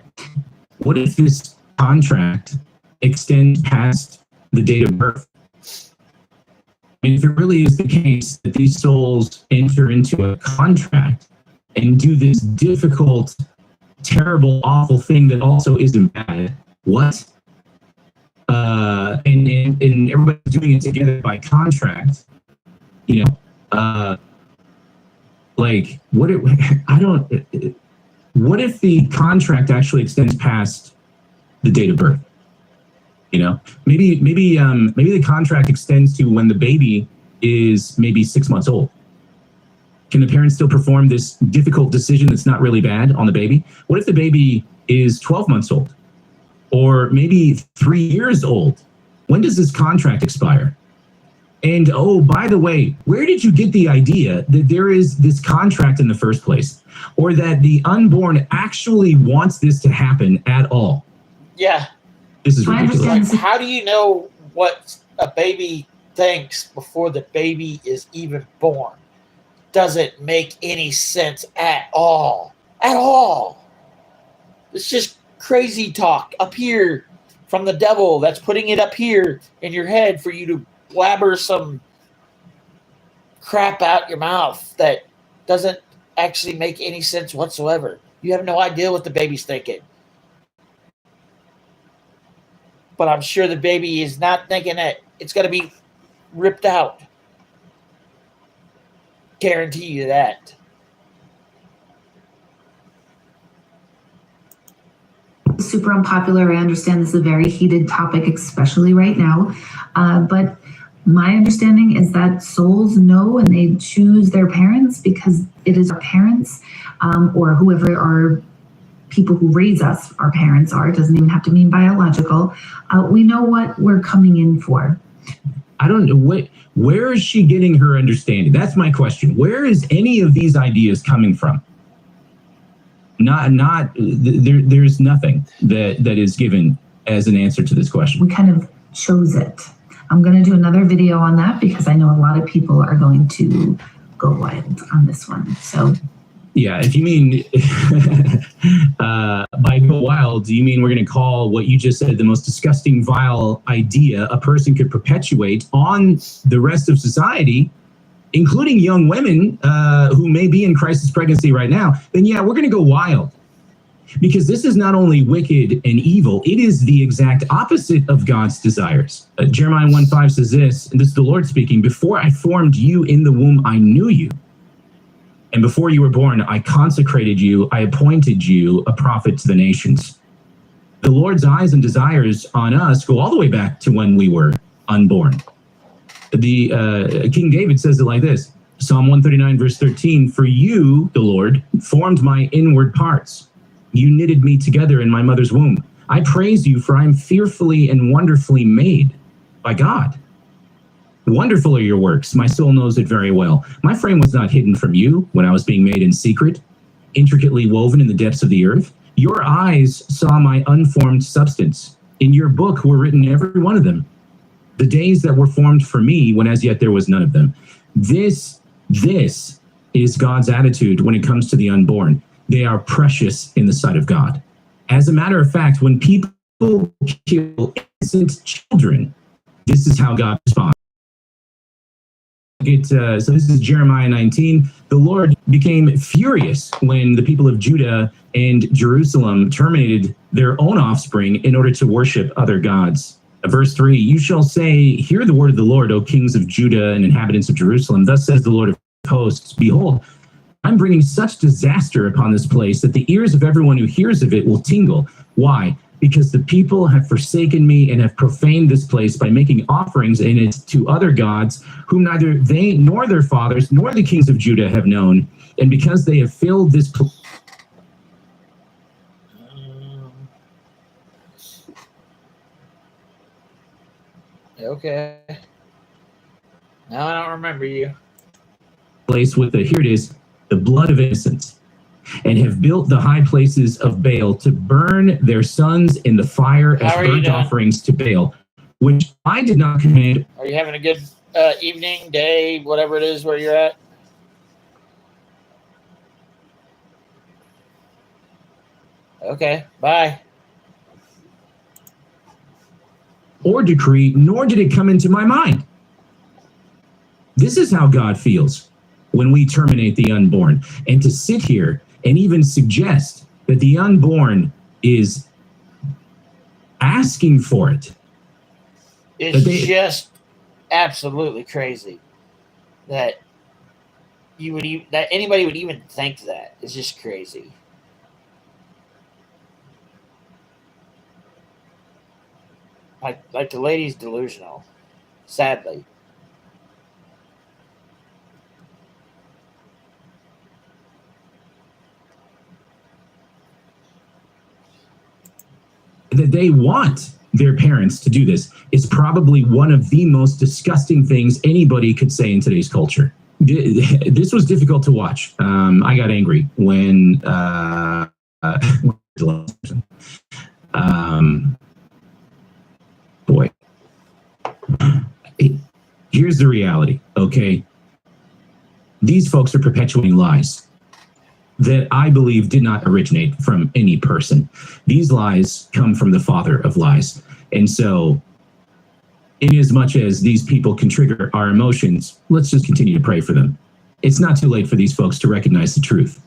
[SPEAKER 2] What if this contract extends past the date of birth? I mean, if it really is the case that these souls enter into a contract and do this difficult, terrible, awful thing that also isn't bad, what? And everybody's doing it together by contract, you know, like what if the contract actually extends past the date of birth? You know, maybe the contract extends to when the baby is maybe 6 months old. Can the parents still perform this difficult decision that's not really bad on the baby? What if the baby is 12 months old or maybe 3 years old? When does this contract expire? And oh, by the way, where did you get the idea that there is this contract in the first place, or that the unborn actually wants this to happen at all?
[SPEAKER 5] Yeah.
[SPEAKER 2] This is ridiculous.
[SPEAKER 5] Like, how do you know what a baby thinks before the baby is even born? Doesn't make any sense at all. At all. It's just crazy talk up here from the devil that's putting it up here in your head for you to blabber some crap out your mouth that doesn't actually make any sense whatsoever. You have no idea what the baby's thinking. But I'm sure the baby is not thinking that it's going to be ripped out. Guarantee you that.
[SPEAKER 9] Super unpopular. I understand this is a very heated topic, especially right now. But my understanding is that souls know and they choose their parents because it is our parents, or whoever our people who raise us, our parents are. It doesn't even have to mean biological. We know what we're coming in for.
[SPEAKER 2] I don't know where is she getting her understanding? That's my question. Where is any of these ideas coming from? There's nothing that is given as an answer to this question.
[SPEAKER 9] We kind of chose it. I'm going to do another video on that because I know a lot of people are going to go wild on this one. So
[SPEAKER 2] yeah, if you mean by go wild, do you mean we're going to call what you just said the most disgusting, vile idea a person could perpetuate on the rest of society, including young women who may be in crisis pregnancy right now? Then yeah, we're going to go wild. Because this is not only wicked and evil, it is the exact opposite of God's desires. Jeremiah 1:5 says this, and this is the Lord speaking, "Before I formed you in the womb, I knew you. And before you were born, I consecrated you, I appointed you a prophet to the nations." The Lord's eyes and desires on us go all the way back to when we were unborn. The King David says it like this, Psalm 139, verse 13, "For you, the Lord, formed my inward parts. You knitted me together in my mother's womb. I praise you, for I am fearfully and wonderfully made by God. Wonderful are your works. My soul knows it very well. My frame was not hidden from you when I was being made in secret, intricately woven in the depths of the earth. Your eyes saw my unformed substance. In your book were written every one of them, the days that were formed for me when as yet there was none of them." This is God's attitude when it comes to the unborn. They are precious in the sight of God. As a matter of fact, when people kill innocent children, this is how God responds. So this is Jeremiah 19. "The Lord became furious when the people of Judah and Jerusalem terminated their own offspring in order to worship other gods. Verse 3, you shall say, hear the word of the Lord, O kings of Judah and inhabitants of Jerusalem. Thus says the Lord of hosts, behold, I'm bringing such disaster upon this place that the ears of everyone who hears of it will tingle. Why? Because the people have forsaken me and have profaned this place by making offerings in it to other gods, whom neither they nor their fathers nor the kings of Judah have known. And because they have filled this place.
[SPEAKER 5] Okay. Now I don't remember you.
[SPEAKER 2] Place with here it is, the blood of innocents, and have built the high places of Baal to burn their sons in the fire as burnt offerings to Baal, which I did not command.
[SPEAKER 5] Are you having a good evening, day, whatever it is where you're at? Okay, bye.
[SPEAKER 2] Or decree, nor did it come into my mind. This is how God feels when we terminate the unborn. And to sit here and even suggest that the unborn is asking for it.
[SPEAKER 5] It's just absolutely crazy that you would even, that anybody would even think that. It's just crazy. Like the lady's delusional, sadly.
[SPEAKER 2] That they want their parents to do this is probably one of the most disgusting things anybody could say in today's culture. This was difficult to watch. I got angry when boy, here's the reality, okay? These folks are perpetuating lies that I believe did not originate from any person. These lies come from the father of lies. And so, in as much as these people can trigger our emotions, let's just continue to pray for them. It's not too late for these folks to recognize the truth,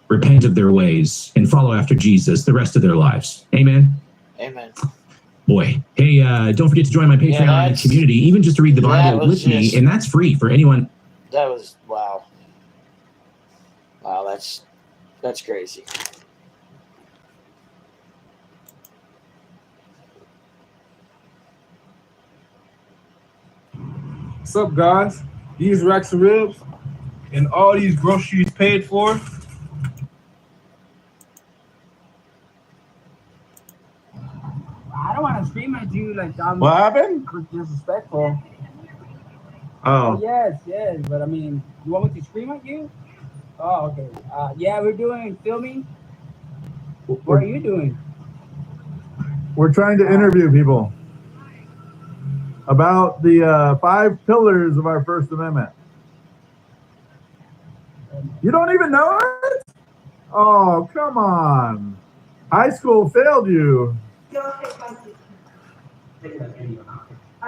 [SPEAKER 2] repent of their ways, and follow after Jesus the rest of their lives. Amen?
[SPEAKER 5] Amen.
[SPEAKER 2] Boy, hey, don't forget to join my Patreon community, even just to read the Bible with me, and that's free for anyone.
[SPEAKER 5] That was, wow. Wow, that's crazy.
[SPEAKER 10] What's up, guys? These racks of ribs and all these groceries paid for. I don't want to scream at you like I'm.
[SPEAKER 11] What happened?
[SPEAKER 10] Disrespectful.
[SPEAKER 11] Oh.
[SPEAKER 10] Yes, but I mean, you want me to scream at you? Oh, okay. Yeah, we're doing filming. What are you doing?
[SPEAKER 11] We're trying to interview people about the 5 pillars of our First Amendment. You don't even know it? Oh, come on. High school failed you.
[SPEAKER 6] I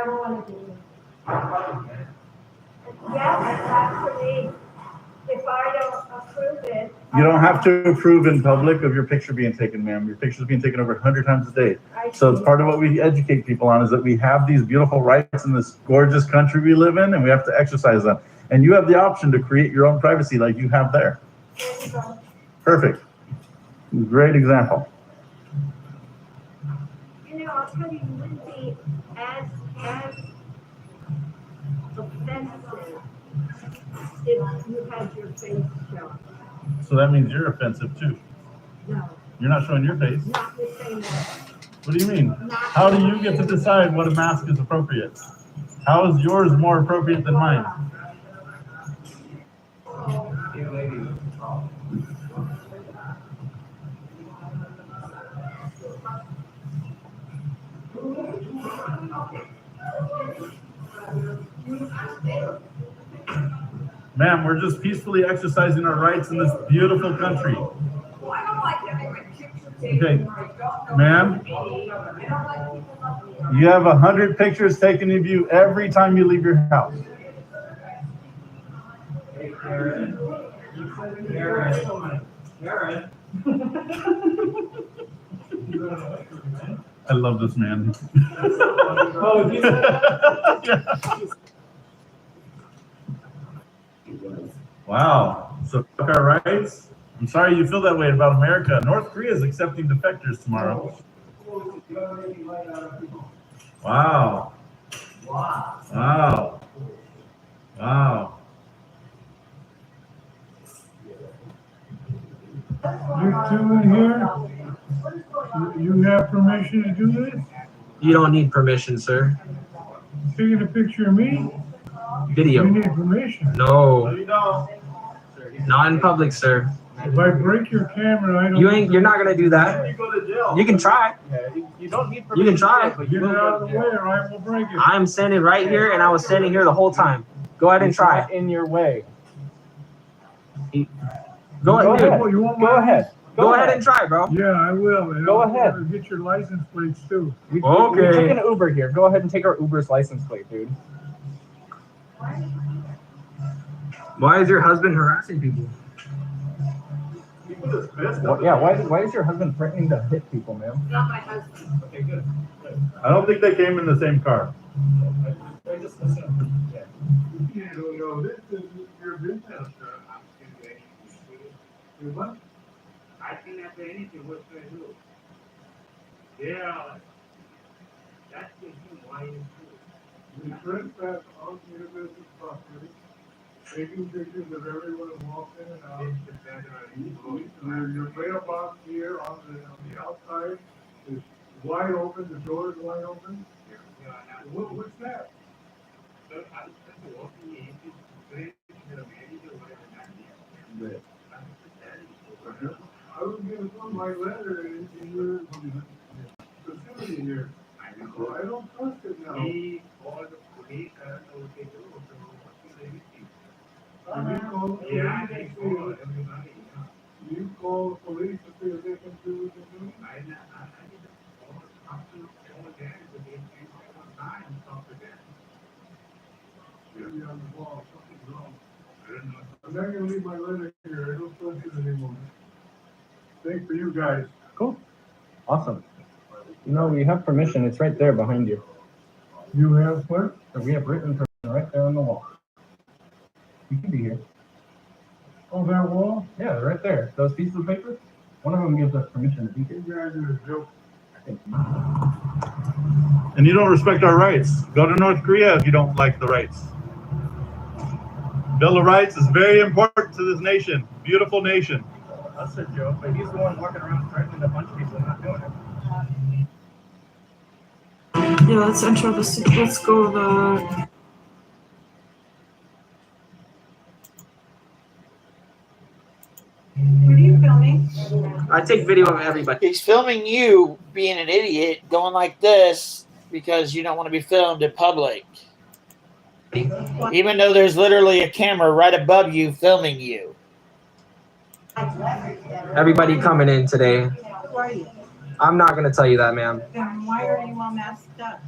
[SPEAKER 6] don't want to do it. Yes, actually, if I don't approve it.
[SPEAKER 11] You don't have to approve in public of your picture being taken, ma'am. Your picture's being taken over 100 times a day. So it's part of what we educate people on is that we have these beautiful rights in this gorgeous country we live in, and we have to exercise them. And you have the option to create your own privacy like you have there. Perfect. Great example.
[SPEAKER 6] You know, I'll tell you, Lindsay, as offensive if you had your face shown.
[SPEAKER 11] So that means you're offensive too.
[SPEAKER 6] No.
[SPEAKER 11] You're not showing your face.
[SPEAKER 6] Not the same way.
[SPEAKER 11] What do you mean? How do you get to decide what a mask is appropriate? How is yours more appropriate than mine? Ma'am, we're just peacefully exercising our rights in this beautiful country. Okay, ma'am, you have 100 pictures taken of you every time you leave your house. I love this man. Wow. So fuck our rights? I'm sorry you feel that way about America. North Korea is accepting defectors tomorrow. Wow. Wow. Wow.
[SPEAKER 4] You two in here? You have permission to do this?
[SPEAKER 12] You don't need permission, sir.
[SPEAKER 4] Taking a picture of me?
[SPEAKER 12] Video.
[SPEAKER 4] You need permission.
[SPEAKER 12] No,
[SPEAKER 11] You don't.
[SPEAKER 12] not in public, sir.
[SPEAKER 4] If I break your camera, I don't.
[SPEAKER 12] You're not gonna do that.
[SPEAKER 11] You go to jail.
[SPEAKER 12] You can try.
[SPEAKER 11] Yeah, you don't need
[SPEAKER 12] You
[SPEAKER 11] permission.
[SPEAKER 12] can try.
[SPEAKER 11] but
[SPEAKER 4] Get
[SPEAKER 11] will
[SPEAKER 4] it
[SPEAKER 11] go
[SPEAKER 4] out
[SPEAKER 11] to
[SPEAKER 4] of the
[SPEAKER 11] jail.
[SPEAKER 4] way or I will break it.
[SPEAKER 12] I'm standing right here, and I was standing here the whole time. Go ahead and try.
[SPEAKER 10] It's not in your way.
[SPEAKER 12] Go ahead.
[SPEAKER 10] ahead.
[SPEAKER 4] You want
[SPEAKER 10] Go
[SPEAKER 4] my-
[SPEAKER 10] ahead.
[SPEAKER 12] Go ahead and try, bro.
[SPEAKER 4] Yeah, I will. And
[SPEAKER 10] Go
[SPEAKER 4] I'll
[SPEAKER 10] ahead.
[SPEAKER 4] Get your license plates too.
[SPEAKER 10] We're
[SPEAKER 12] Okay.
[SPEAKER 10] taking an Uber here. Go ahead and take our Uber's license plate, dude.
[SPEAKER 12] Why is your husband harassing people?
[SPEAKER 11] People is pissed.
[SPEAKER 10] Well, yeah, why is your husband threatening to hit people, man?
[SPEAKER 1] Not my husband.
[SPEAKER 11] Okay, good. I don't think they came in the same car.
[SPEAKER 4] You don't know, this is your business. You what?
[SPEAKER 6] I think after anything, what should I do?
[SPEAKER 4] Yeah.
[SPEAKER 6] That's the thing, why you do
[SPEAKER 4] You trespass on your business property, taking pictures of everyone who walks in and out. Your mailbox here on the outside is wide open, the door is wide open. What's that? I was gonna put my letter in your facility here. I don't trust it now.
[SPEAKER 6] He called the police and okay, do
[SPEAKER 4] You call the
[SPEAKER 6] yeah,
[SPEAKER 4] police
[SPEAKER 6] they
[SPEAKER 4] and see
[SPEAKER 6] call
[SPEAKER 4] what-
[SPEAKER 6] everybody.
[SPEAKER 4] You call the police to see if they can do what they do?
[SPEAKER 6] I didn't call up to all them, but they came one time and talked to them.
[SPEAKER 4] Maybe on the ball, something's wrong.
[SPEAKER 6] I don't know.
[SPEAKER 4] I'm not gonna leave my letter here, I don't trust it anymore. Thanks for you guys.
[SPEAKER 10] Cool. Awesome. No, we have permission. It's right there behind you.
[SPEAKER 4] You have what?
[SPEAKER 10] So we have written permission right there on the wall. You can be here.
[SPEAKER 4] Oh, that wall?
[SPEAKER 10] Yeah, they're right there. Those pieces of paper. One of them gives us permission to be here.
[SPEAKER 4] You guys are a joke.
[SPEAKER 11] And you don't respect our rights. Go to North Korea if you don't like the rights. Bill of Rights is very important to this nation. Beautiful nation.
[SPEAKER 10] That's a joke, but he's the one walking around threatening to punch people and not doing it.
[SPEAKER 13] Yeah, let's enter this. Let's go the.
[SPEAKER 7] What are you filming?
[SPEAKER 12] I take video of everybody.
[SPEAKER 5] He's filming you being an idiot, going like this because you don't want to be filmed in public. Even though there's literally a camera right above you filming you.
[SPEAKER 12] Everybody coming in today.
[SPEAKER 7] Who are you?
[SPEAKER 12] I'm not gonna tell you that, ma'am.
[SPEAKER 7] Then why are you all masked up?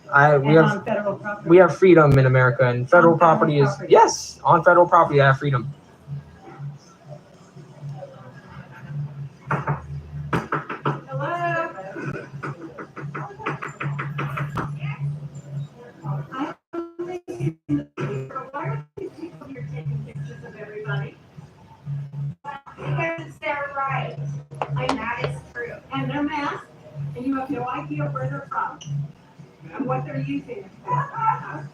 [SPEAKER 12] We
[SPEAKER 7] And on
[SPEAKER 12] have
[SPEAKER 7] federal property?
[SPEAKER 12] we have freedom in America, and federal
[SPEAKER 7] On federal
[SPEAKER 12] property is
[SPEAKER 7] property.
[SPEAKER 12] yes, on federal property I have freedom.
[SPEAKER 7] Why are these people here taking pictures of everybody?
[SPEAKER 14] Because it's their right. And that is true.
[SPEAKER 7] And they're masked, and you have no idea where they're from and what they're using it for.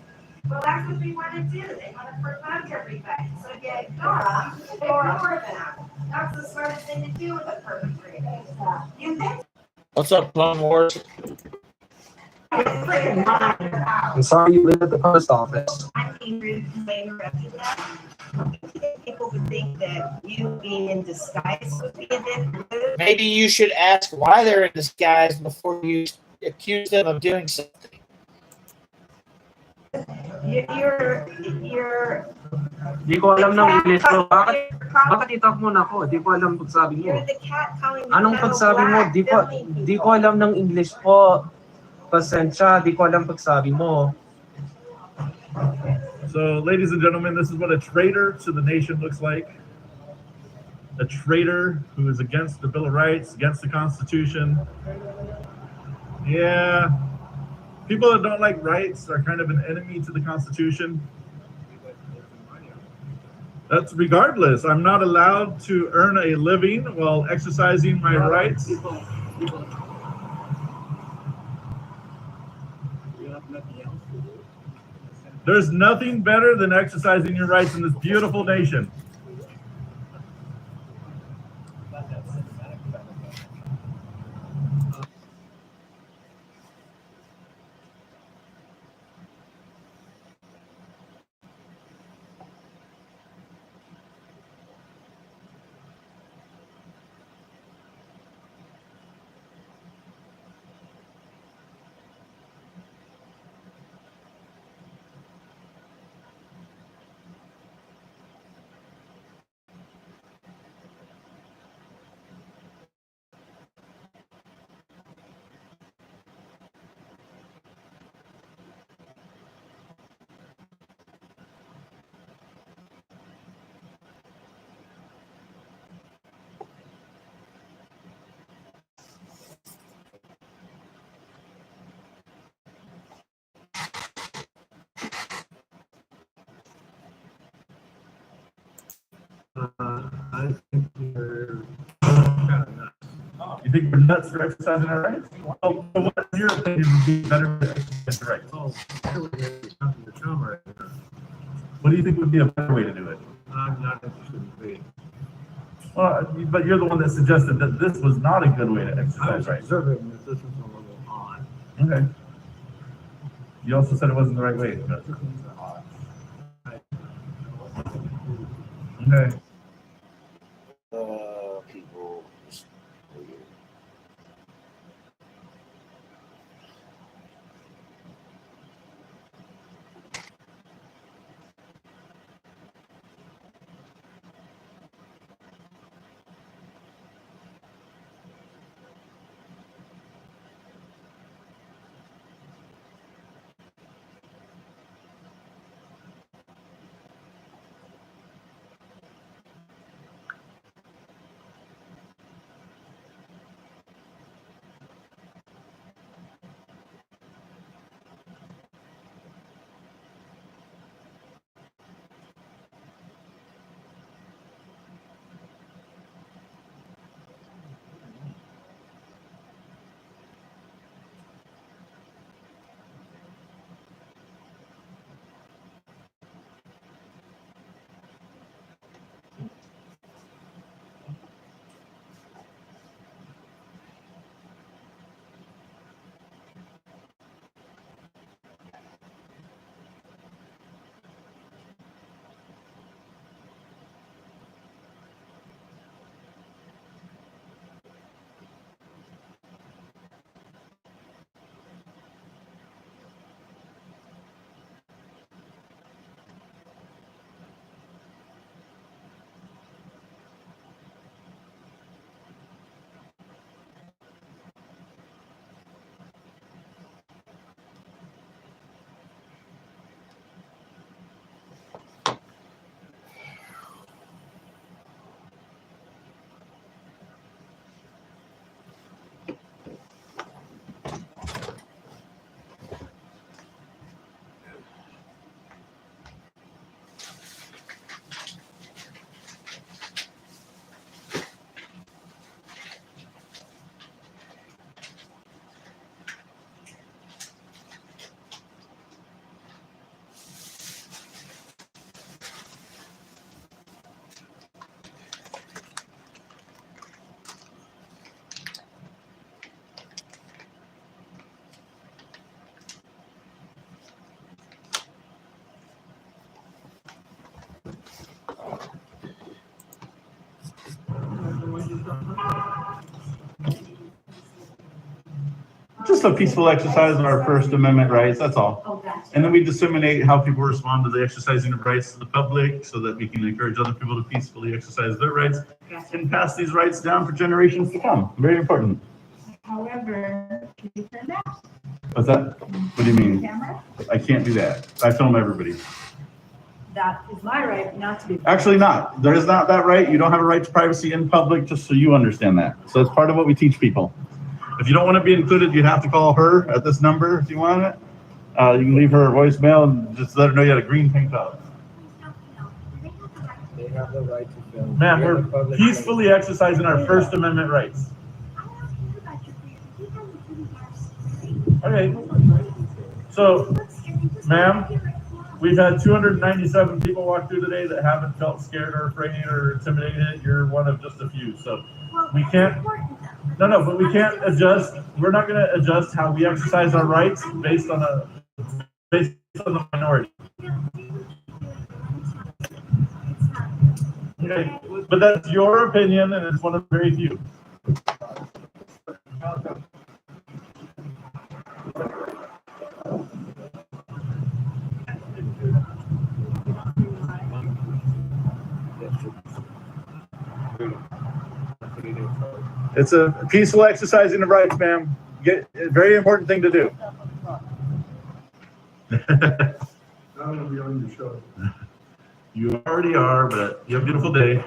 [SPEAKER 14] Well, that's what they want to do. They want to promote everybody. So you ignore them. That's the smartest thing to do with a perpetrator. You think
[SPEAKER 5] What's up, Clone Wars?
[SPEAKER 12] I'm sorry you live at the post office.
[SPEAKER 14] I'm being rude because I interrupted them? People would think that you being in disguise would be a bit rude.
[SPEAKER 5] Maybe you should ask why they're in disguise before you accuse them of doing something.
[SPEAKER 14] You're
[SPEAKER 12] Di ko alam ng English ko. Bakit italk mo na ako? Di ko alam pagsabi mo.
[SPEAKER 14] you're the cat calling the
[SPEAKER 12] Anong
[SPEAKER 14] kettle
[SPEAKER 12] pagsabi mo?
[SPEAKER 14] black,
[SPEAKER 12] Di ko alam ng English po. Pasensya, di ko alam pagsabi mo.
[SPEAKER 11] So, ladies and gentlemen, this is what a traitor to the nation looks like. A traitor who is against the Bill of Rights, against the Constitution. Yeah. People that don't like rights are kind of an enemy to the Constitution. That's regardless. I'm not allowed to earn a living while exercising my rights. There's nothing better than exercising your rights in this beautiful nation.
[SPEAKER 4] I think we're kind of nuts.
[SPEAKER 11] You think we're nuts for exercising our rights? Well, what in your opinion would be better to exercise your rights?
[SPEAKER 4] Oh, there's something to come right now.
[SPEAKER 11] What do you think would be a better way to do it?
[SPEAKER 4] I'm not interested in being.
[SPEAKER 11] Well, but you're the one that suggested that this was not a good way to
[SPEAKER 4] I
[SPEAKER 11] exercise
[SPEAKER 4] was
[SPEAKER 11] rights.
[SPEAKER 4] observing that this was a little odd.
[SPEAKER 11] Okay. You also said it wasn't the right way. But... Okay.
[SPEAKER 5] People.
[SPEAKER 11] Just a peaceful exercise of our First Amendment rights, that's all. And then we disseminate how people respond to the exercising of rights to the public so that we can encourage other people to peacefully exercise their rights and pass these rights down for generations to come. Very important.
[SPEAKER 7] However, can you turn that?
[SPEAKER 11] What's that? What do you mean?
[SPEAKER 7] Camera?
[SPEAKER 11] I can't do that. I film everybody.
[SPEAKER 7] That is my right not to be.
[SPEAKER 11] Actually not. There is not that right. You don't have a right to privacy in public, just so you understand that. So it's part of what we teach people. If you don't want to be included, you'd have to call her at this number if you want it. You can leave her a voicemail and just let her know you had a green tank top.
[SPEAKER 10] They have the right to film.
[SPEAKER 11] Man, we're peacefully exercising our First Amendment rights. Okay. So, ma'am, we've had 297 people walk through today that haven't felt scared or afraid or intimidated. You're one of just a few. So we can't, but we can't adjust. We're not going to adjust how we exercise our rights based on the minority. Okay, but that's your opinion, and it's one of very few. It's a peaceful exercising of rights, ma'am. A very important thing to do.
[SPEAKER 4] I'm gonna be on your show.
[SPEAKER 11] You already are, but you have a beautiful day.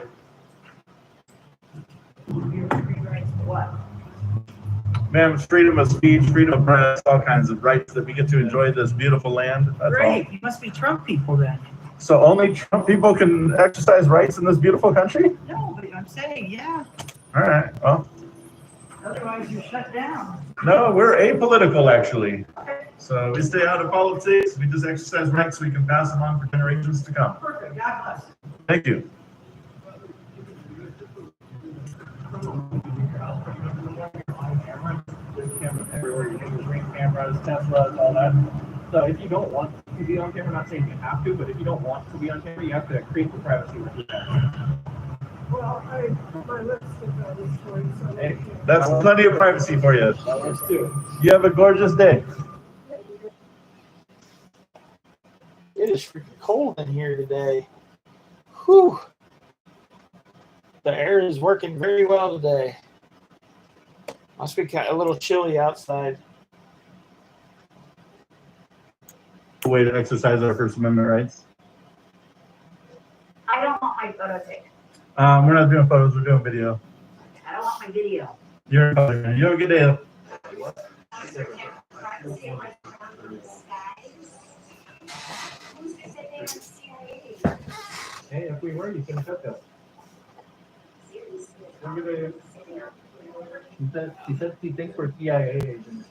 [SPEAKER 6] What?
[SPEAKER 11] Ma'am, it's freedom of speech, freedom of press, all kinds of rights that we get to enjoy this beautiful land. That's
[SPEAKER 10] Great.
[SPEAKER 11] all.
[SPEAKER 10] You must be Trump people then.
[SPEAKER 11] So only Trump people can exercise rights in this beautiful country?
[SPEAKER 10] No, but I'm saying, yeah.
[SPEAKER 11] All right. Well,
[SPEAKER 10] Otherwise, you're shut down.
[SPEAKER 11] no, we're apolitical, actually. So we stay out of politics. We just exercise rights so we can pass them on for generations to come.
[SPEAKER 10] Perfect. God bless.
[SPEAKER 11] Thank you.
[SPEAKER 10] Everywhere you can ring cameras, Teslas, all that. So if you don't want to be on camera, not saying you have to, but if you don't want to be on camera, you have to create the privacy with that.
[SPEAKER 13] Well, my lips get that this way, so.
[SPEAKER 11] Hey, that's plenty of privacy for you.
[SPEAKER 10] Let's do it.
[SPEAKER 11] You have a gorgeous day.
[SPEAKER 5] It is freaking cold in here today. Whew. The air is working very well today. Must be kind of a little chilly outside.
[SPEAKER 11] A way to exercise our First Amendment rights.
[SPEAKER 6] I don't want my photo taken.
[SPEAKER 11] We're not doing photos, we're doing video.
[SPEAKER 6] I don't want my video.
[SPEAKER 11] You're you have a good day.
[SPEAKER 10] Hey, if we were, you can hook us. She said she thinks we're CIA agents.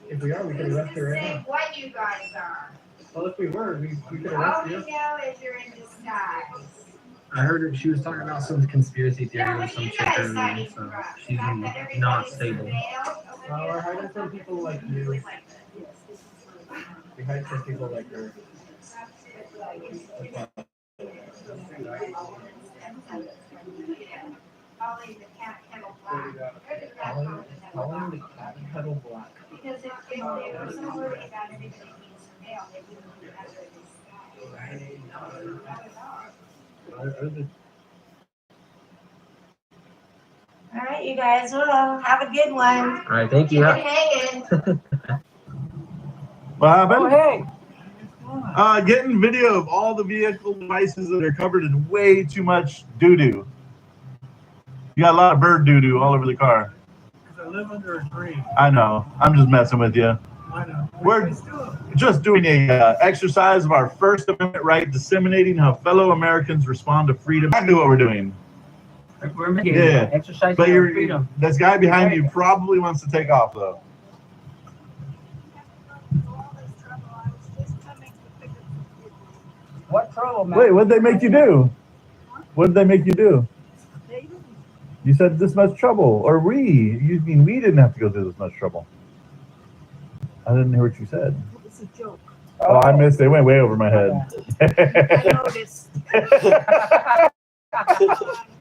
[SPEAKER 10] If we are, we could arrest her right
[SPEAKER 14] Say
[SPEAKER 10] now.
[SPEAKER 14] what you guys are.
[SPEAKER 10] Well, if we were, we could
[SPEAKER 14] All
[SPEAKER 10] arrest
[SPEAKER 14] we
[SPEAKER 10] you.
[SPEAKER 14] know is you're in disguise.
[SPEAKER 12] I heard her, she was talking about some conspiracy theory
[SPEAKER 14] Yeah,
[SPEAKER 12] or
[SPEAKER 14] what are
[SPEAKER 12] some
[SPEAKER 14] you
[SPEAKER 12] shit
[SPEAKER 14] guys
[SPEAKER 12] earlier,
[SPEAKER 14] hiding
[SPEAKER 12] so
[SPEAKER 14] from?
[SPEAKER 12] she's
[SPEAKER 14] The fact that everybody's
[SPEAKER 12] not stable.
[SPEAKER 14] surveilled?
[SPEAKER 10] We're hiding from people like you. We hide from people like her.
[SPEAKER 14] Calling the cat kettle black.
[SPEAKER 10] Calling the cat kettle black.
[SPEAKER 14] Because if they were so worried about everybody being surveilled, they wouldn't be out of disguise. All right, you guys, well, have a good one.
[SPEAKER 12] All right, thank you.
[SPEAKER 14] Keep it hanging.
[SPEAKER 11] What happened?
[SPEAKER 10] Oh, hey.
[SPEAKER 11] Getting video of all the vehicle devices that are covered in way too much doo-doo. You got a lot of bird doo-doo all over the car.
[SPEAKER 10] Because I live under a tree.
[SPEAKER 11] I know. I'm just messing with you.
[SPEAKER 10] I know.
[SPEAKER 11] We're just doing a exercise of our First Amendment right, disseminating how fellow Americans respond to freedom. Exactly what we're doing.
[SPEAKER 10] We're making
[SPEAKER 11] Yeah.
[SPEAKER 10] exercise
[SPEAKER 11] But
[SPEAKER 10] for freedom.
[SPEAKER 11] this guy behind you probably wants to take off, though.
[SPEAKER 10] What trouble, man?
[SPEAKER 11] Wait, what did they make you do? What did they make you do? You said this much trouble, or we. You mean we didn't have to go through this much trouble? I didn't hear what you said.
[SPEAKER 13] It's a joke.
[SPEAKER 11] Oh, I missed it. It went way over my head.
[SPEAKER 13] I noticed.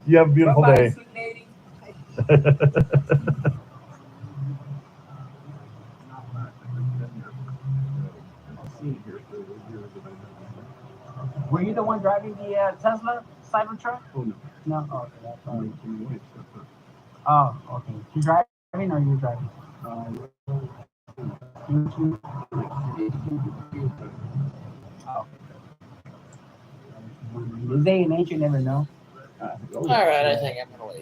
[SPEAKER 11] You have a beautiful
[SPEAKER 10] Bye-bye,
[SPEAKER 11] day.
[SPEAKER 10] sweet lady. Were you the one driving the Tesla Cybertruck?
[SPEAKER 4] Oh, no.
[SPEAKER 10] No? Oh, okay, that's fine. Oh, okay. You driving or you driving? You? Oh. This day and age, you never know.
[SPEAKER 5] All right, I think I'm gonna leave.